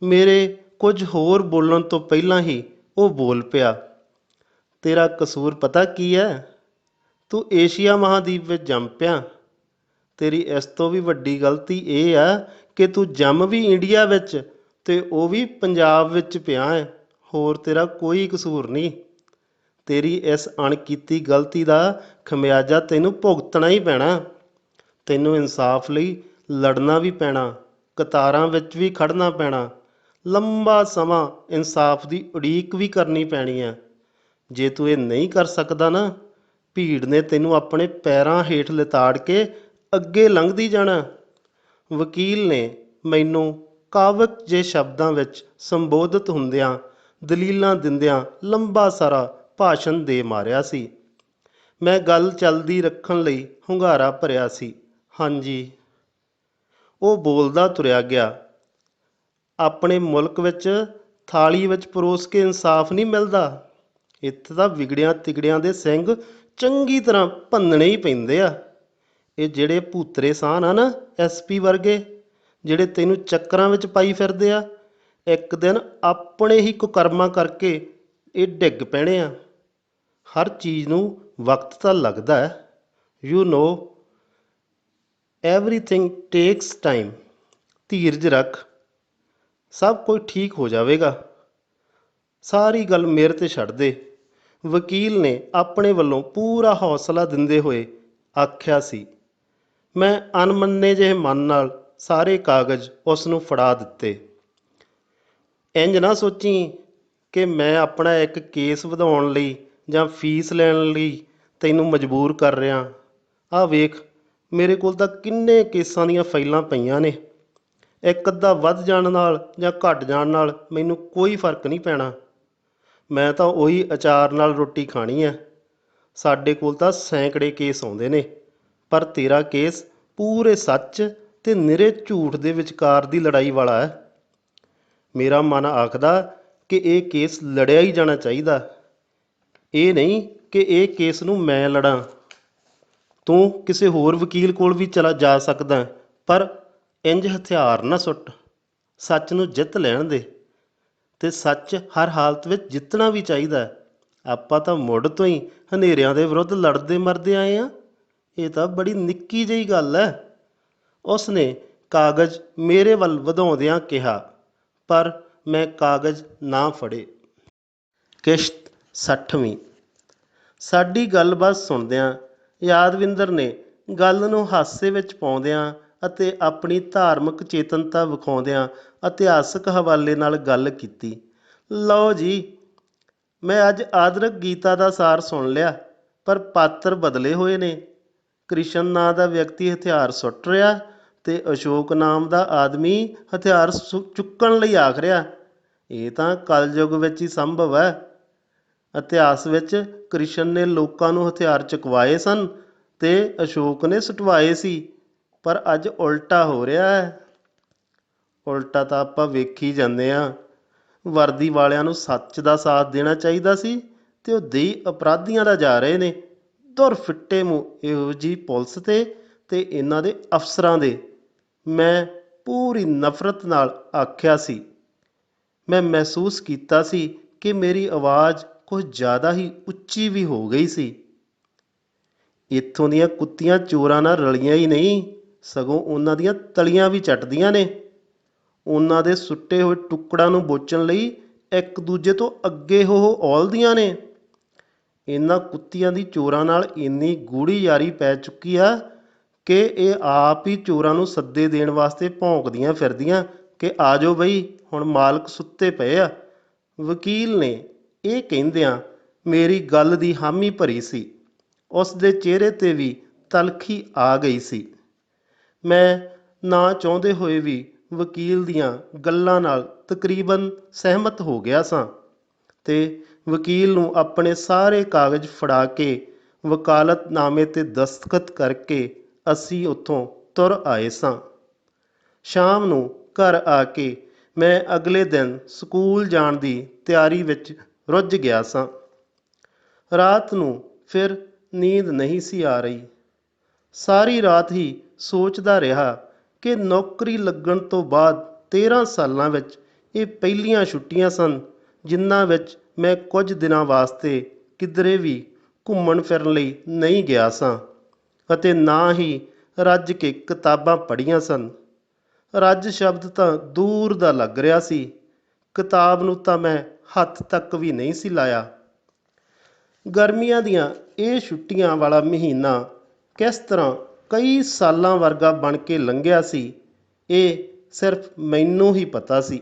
ਮੇਰੇ ਕੁਝ ਹੋਰ ਬੋਲਣ ਤੋਂ ਪਹਿਲਾਂ ਹੀ ਉਹ ਬੋਲ ਪਿਆ, ਤੇਰਾ ਕਸੂਰ ਪਤਾ ਕੀ ਹੈ? ਤੂੰ ਏਸ਼ੀਆ ਮਹਾਦੀਪ ਵਿੱਚ ਜੰਮ ਪਿਆ। ਤੇਰੀ ਇਸ ਤੋਂ ਵੀ ਵੱਡੀ ਗਲਤੀ ਇਹ ਆ ਕਿ ਤੂੰ ਜੰਮ ਵੀ ਇੰਡੀਆ ਵਿੱਚ ਤੇ ਉਹ ਵੀ ਪੰਜਾਬ ਵਿੱਚ ਪਿਆ ਹੈ। ਹੋਰ ਤੇਰਾ ਕੋਈ ਕਸੂਰ ਨਹੀਂ। ਤੇਰੀ ਇਸ ਅਣਕੀਤੀ ਗਲਤੀ ਦਾ ਖਮਿਆਜ਼ਾ ਤੈਨੂੰ ਭੁਗਤਣਾ ਹੀ ਪੈਣਾ। ਤੈਨੂੰ ਇਨਸਾਫ ਲਈ ਲੜਨਾ ਵੀ ਪੈਣਾ, ਕਤਾਰਾਂ ਵਿੱਚ ਵੀ ਖੜਨਾ ਪੈਣਾ, ਲੰਬਾ ਸਮਾਂ ਇਨਸਾਫ ਦੀ ਉਡੀਕ ਵੀ ਕਰਨੀ ਪੈਣੀ ਹੈ। ਜੇ ਤੂੰ ਇਹ ਨਹੀਂ ਕਰ ਸਕਦਾ ਨਾ, ਭੀੜ ਨੇ ਤੈਨੂੰ ਆਪਣੇ ਪੈਰਾਂ ਹੇਠ ਲਿਤਾੜ ਕੇ ਅੱਗੇ ਲੰਘਦੀ ਜਾਣਾ। ਵਕੀਲ ਨੇ ਮੈਨੂੰ ਕਾਵਕ ਜਿਹੇ ਸ਼ਬਦਾਂ ਵਿੱਚ ਸੰਬੋਧਿਤ ਹੁੰਦਿਆਂ, ਦਲੀਲਾਂ ਦਿੰਦਿਆਂ ਲੰਬਾ ਸਾਰਾ ਭਾਸ਼ਣ ਦੇ ਮਾਰਿਆ ਸੀ। ਮੈਂ ਗੱਲ ਚੱਲਦੀ ਰੱਖਣ ਲਈ ਹੁੰਗਾਰਾ ਭਰਿਆ ਸੀ। ਹਾਂਜੀ। ਉਹ ਬੋਲਦਾ ਤੁਰਿਆ ਗਿਆ, ਆਪਣੇ ਮੁਲਕ ਵਿੱਚ ਥਾਲੀ ਵਿੱਚ ਪਰੋਸ ਕੇ ਇਨਸਾਫ ਨਹੀਂ ਮਿਲਦਾ। ਇੱਥੇ ਤਾਂ ਵਿਗੜਿਆਂ ਤਿਗੜਿਆਂ ਦੇ ਸਿੰਘ ਚੰਗੀ ਤਰ੍ਹਾਂ ਭੰਨਣੇ ਹੀ ਪੈਂਦੇ ਆ। ਇਹ ਜਿਹੜੇ ਭੂਤਰੇ ਸਾਨ ਆ ਨਾ, SP ਵਰਗੇ, ਜਿਹੜੇ ਤੈਨੂੰ ਚੱਕਰਾਂ ਵਿੱਚ ਪਾਈ ਫਿਰਦੇ ਆ, ਇੱਕ ਦਿਨ ਆਪਣੇ ਹੀ ਕੁਕਰਮਾਂ ਕਰਕੇ ਇਹ ਡਿੱਗ ਪੈਣੇ ਆ। ਹਰ ਚੀਜ਼ ਨੂੰ ਵਕਤ ਤਾਂ ਲੱਗਦਾ ਹੈ। You know everything takes time. ਧੀਰਜ ਰੱਖ, ਸਭ ਕੁਝ ਠੀਕ ਹੋ ਜਾਵੇਗਾ। ਸਾਰੀ ਗੱਲ ਮੇਰੇ 'ਤੇ ਛੱਡ ਦੇ। ਵਕੀਲ ਨੇ ਆਪਣੇ ਵੱਲੋਂ ਪੂਰਾ ਹੌਸਲਾ ਦਿੰਦੇ ਹੋਏ ਆਖਿਆ ਸੀ। ਮੈਂ ਅਣਮੰਨੇ ਜਿਹੇ ਮਨ ਨਾਲ ਸਾਰੇ ਕਾਗਜ਼ ਉਸ ਨੂੰ ਫੜਾ ਦਿੱਤੇ। ਇੰਝ ਨਾ ਸੋਚੀ ਕਿ ਮੈਂ ਆਪਣਾ ਇੱਕ ਕੇਸ ਵਧਾਉਣ ਲਈ ਜਾਂ ਫੀਸ ਲੈਣ ਲਈ ਤੈਨੂੰ ਮਜਬੂਰ ਕਰ ਰਿਹਾ। ਆਹ ਵੇਖ, ਮੇਰੇ ਕੋਲ ਤਾਂ ਕਿੰਨੇ ਕੇਸਾਂ ਦੀਆਂ ਫਾਈਲਾਂ ਪਈਆਂ ਨੇ। ਇੱਕ ਅੱਧਾ ਵੱਧ ਜਾਣ ਨਾਲ ਜਾਂ ਘੱਟ ਜਾਣ ਨਾਲ ਮੈਨੂੰ ਕੋਈ ਫਰਕ ਨਹੀਂ ਪੈਣਾ। ਮੈਂ ਤਾਂ ਉਹੀ ਅਚਾਰ ਨਾਲ ਰੋਟੀ ਖਾਣੀ ਹੈ। ਸਾਡੇ ਕੋਲ ਤਾਂ ਸੈਂਕੜੇ ਕੇਸ ਆਉਂਦੇ ਨੇ, ਪਰ ਤੇਰਾ ਕੇਸ ਪੂਰੇ ਸੱਚ ਤੇ ਨਿਰੇ ਝੂਠ ਦੇ ਵਿਚਕਾਰ ਦੀ ਲੜਾਈ ਵਾਲਾ ਹੈ। ਮੇਰਾ ਮਨ ਆਖਦਾ ਕਿ ਇਹ ਕੇਸ ਲੜਿਆ ਹੀ ਜਾਣਾ ਚਾਹੀਦਾ। ਇਹ ਨਹੀਂ ਕਿ ਇਹ ਕੇਸ ਨੂੰ ਮੈਂ ਲੜਾਂ। ਤੂੰ ਕਿਸੇ ਹੋਰ ਵਕੀਲ ਕੋਲ ਵੀ ਚਲਾ ਜਾ ਸਕਦਾ, ਪਰ ਇੰਝ ਹਥਿਆਰ ਨਾ ਸੁੱਟ। ਸੱਚ ਨੂੰ ਜਿੱਤ ਲੈਣ ਦੇ, ਤੇ ਸੱਚ ਹਰ ਹਾਲਤ ਵਿੱਚ ਜਿੱਤਣਾ ਵੀ ਚਾਹੀਦਾ। ਆਪਾਂ ਤਾਂ ਮੁੱਢ ਤੋਂ ਹੀ ਹਨੇਰਿਆਂ ਦੇ ਵਿਰੁੱਧ ਲੜਦੇ ਮਰਦੇ ਆਏ ਆ। ਇਹ ਤਾਂ ਬੜੀ ਨਿੱਕੀ ਜਿਹੀ ਗੱਲ ਹੈ। ਉਸ ਨੇ ਕਾਗਜ਼ ਮੇਰੇ ਵੱਲ ਵਧਾਉਂਦਿਆਂ ਕਿਹਾ, ਪਰ ਮੈਂ ਕਾਗਜ਼ ਨਾ ਫੜੇ। ਕਿਸ਼ਤ 60ਵੀਂ। ਸਾਡੀ ਗੱਲਬਾਤ ਸੁਣਦਿਆਂ ਯਾਦਵਿੰਦਰ ਨੇ ਗੱਲ ਨੂੰ ਹਾਸੇ ਵਿੱਚ ਪਾਉਂਦਿਆਂ ਅਤੇ ਆਪਣੀ ਧਾਰਮਿਕ ਚੇਤਨਤਾ ਵਿਖਾਉਂਦਿਆਂ ਇਤਿਹਾਸਕ ਹਵਾਲੇ ਨਾਲ ਗੱਲ ਕੀਤੀ। ਲਓ ਜੀ, ਮੈਂ ਅੱਜ ਆਦਰਕ ਗੀਤਾ ਦਾ ਸਾਰ ਸੁਣ ਲਿਆ, ਪਰ ਪਾਤਰ ਬਦਲੇ ਹੋਏ ਨੇ। ਕ੍ਰਿਸ਼ਨ ਨਾਂ ਦਾ ਵਿਅਕਤੀ ਹਥਿਆਰ ਸੁੱਟ ਰਿਹਾ ਤੇ ਅਸ਼ੋਕ ਨਾਮ ਦਾ ਆਦਮੀ ਹਥਿਆਰ ਚੁੱਕਣ ਲਈ ਆਖ ਰਿਹਾ। ਇਹ ਤਾਂ ਕਲਯੁੱਗ ਵਿੱਚ ਹੀ ਸੰਭਵ ਹੈ। ਇਤਿਹਾਸ ਵਿੱਚ ਕ੍ਰਿਸ਼ਨ ਨੇ ਲੋਕਾਂ ਨੂੰ ਹਥਿਆਰ ਚੁਕਵਾਏ ਸਨ ਤੇ ਅਸ਼ੋਕ ਨੇ ਸੁਟਵਾਏ ਸੀ, ਪਰ ਅੱਜ ਉਲਟਾ ਹੋ ਰਿਹਾ ਹੈ। ਉਲਟਾ ਤਾਂ ਆਪਾਂ ਵੇਖੀ ਜਾਂਦੇ ਹਾਂ। ਵਰਦੀ ਵਾਲਿਆਂ ਨੂੰ ਸੱਚ ਦਾ ਸਾਥ ਦੇਣਾ ਚਾਹੀਦਾ ਸੀ ਤੇ ਉਹ ਦੇਈ ਅਪਰਾਧੀਆਂ ਦਾ ਜਾ ਰਹੇ ਨੇ। ਧੁਰ ਫਿੱਟੇ ਮੂੰਹ ਇਹੋ ਜਿਹੀ ਪੁਲਿਸ ਤੇ ਇਹਨਾਂ ਦੇ ਅਫਸਰਾਂ ਦੇ। ਮੈਂ ਪੂਰੀ ਨਫ਼ਰਤ ਨਾਲ ਆਖਿਆ ਸੀ। ਮੈਂ ਮਹਿਸੂਸ ਕੀਤਾ ਸੀ ਕਿ ਮੇਰੀ ਆਵਾਜ਼ ਕੁਝ ਜ਼ਿਆਦਾ ਹੀ ਉੱਚੀ ਵੀ ਹੋ ਗਈ ਸੀ। ਇੱਥੋਂ ਦੀਆਂ ਕੁੱਤੀਆਂ ਚੋਰਾਂ ਨਾਲ ਰਲੀਆਂ ਹੀ ਨਹੀਂ, ਸਗੋਂ ਉਹਨਾਂ ਦੀਆਂ ਤਲੀਆਂ ਵੀ ਚੱਟਦੀਆਂ ਨੇ। ਉਹਨਾਂ ਦੇ ਸੁੱਟੇ ਹੋਏ ਟੁਕੜਾਂ ਨੂੰ ਬੋਚਣ ਲਈ ਇੱਕ ਦੂਜੇ ਤੋਂ ਅੱਗੇ ਹੋ ਔਲਦੀਆਂ ਨੇ। ਇਹਨਾਂ ਕੁੱਤੀਆਂ ਦੀ ਚੋਰਾਂ ਨਾਲ ਇੰਨੀ ਗੂੜ੍ਹੀ ਯਾਰੀ ਪੈ ਚੁੱਕੀ ਆ ਕਿ ਇਹ ਆਪ ਹੀ ਚੋਰਾਂ ਨੂੰ ਸੱਦੇ ਦੇਣ ਵਾਸਤੇ ਭੌਂਕਦੀਆਂ ਫਿਰਦੀਆਂ ਕਿ ਆ ਜਾਓ ਬਈ, ਹੁਣ ਮਾਲਕ ਸੁੱਤੇ ਪਏ ਆ। ਵਕੀਲ ਨੇ ਇਹ ਕਹਿੰਦਿਆਂ ਮੇਰੀ ਗੱਲ ਦੀ ਹਾਮੀ ਭਰੀ ਸੀ। ਉਸ ਦੇ ਚਿਹਰੇ 'ਤੇ ਵੀ ਤਲਖੀ ਆ ਗਈ ਸੀ। ਮੈਂ ਨਾ ਚਾਹੁੰਦੇ ਹੋਏ ਵੀ ਵਕੀਲ ਦੀਆਂ ਗੱਲਾਂ ਨਾਲ ਤਕਰੀਬਨ ਸਹਿਮਤ ਹੋ ਗਿਆ ਸਾਂ ਤੇ ਵਕੀਲ ਨੂੰ ਆਪਣੇ ਸਾਰੇ ਕਾਗਜ਼ ਫੜਾ ਕੇ ਵਕਾਲਤਨਾਮੇ 'ਤੇ ਦਸਤਖਤ ਕਰਕੇ ਅਸੀਂ ਉੱਥੋਂ ਤੁਰ ਆਏ ਸਾਂ। ਸ਼ਾਮ ਨੂੰ ਘਰ ਆ ਕੇ ਮੈਂ ਅਗਲੇ ਦਿਨ ਸਕੂਲ ਜਾਣ ਦੀ ਤਿਆਰੀ ਵਿੱਚ ਰੁੱਝ ਗਿਆ ਸਾਂ। ਰਾਤ ਨੂੰ ਫਿਰ ਨੀਂਦ ਨਹੀਂ ਸੀ ਆ ਰਹੀ। ਸਾਰੀ ਰਾਤ ਹੀ ਸੋਚਦਾ ਰਿਹਾ ਕਿ ਨੌਕਰੀ ਲੱਗਣ ਤੋਂ ਬਾਅਦ 13 ਸਾਲਾਂ ਵਿੱਚ ਇਹ ਪਹਿਲੀਆਂ ਛੁੱਟੀਆਂ ਸਨ ਜਿਨ੍ਹਾਂ ਵਿੱਚ ਮੈਂ ਕੁਝ ਦਿਨਾਂ ਵਾਸਤੇ ਕਿਧਰੇ ਵੀ ਘੁੰਮਣ ਫਿਰਨ ਲਈ ਨਹੀਂ ਗਿਆ ਸਾਂ ਅਤੇ ਨਾ ਹੀ ਰੱਜ ਕੇ ਕਿਤਾਬਾਂ ਪੜ੍ਹੀਆਂ ਸਨ। ਰੱਜ ਸ਼ਬਦ ਤਾਂ ਦੂਰ ਦਾ ਲੱਗ ਰਿਹਾ ਸੀ, ਕਿਤਾਬ ਨੂੰ ਤਾਂ ਮੈਂ ਹੱਥ ਤੱਕ ਵੀ ਨਹੀਂ ਸੀ ਲਾਇਆ। ਗਰਮੀਆਂ ਦੀਆਂ ਇਹ ਛੁੱਟੀਆਂ ਵਾਲਾ ਮਹੀਨਾ ਕਿਸ ਤਰ੍ਹਾਂ ਕਈ ਸਾਲਾਂ ਵਰਗਾ ਬਣ ਕੇ ਲੰਘਿਆ ਸੀ, ਇਹ ਸਿਰਫ ਮੈਨੂੰ ਹੀ ਪਤਾ ਸੀ।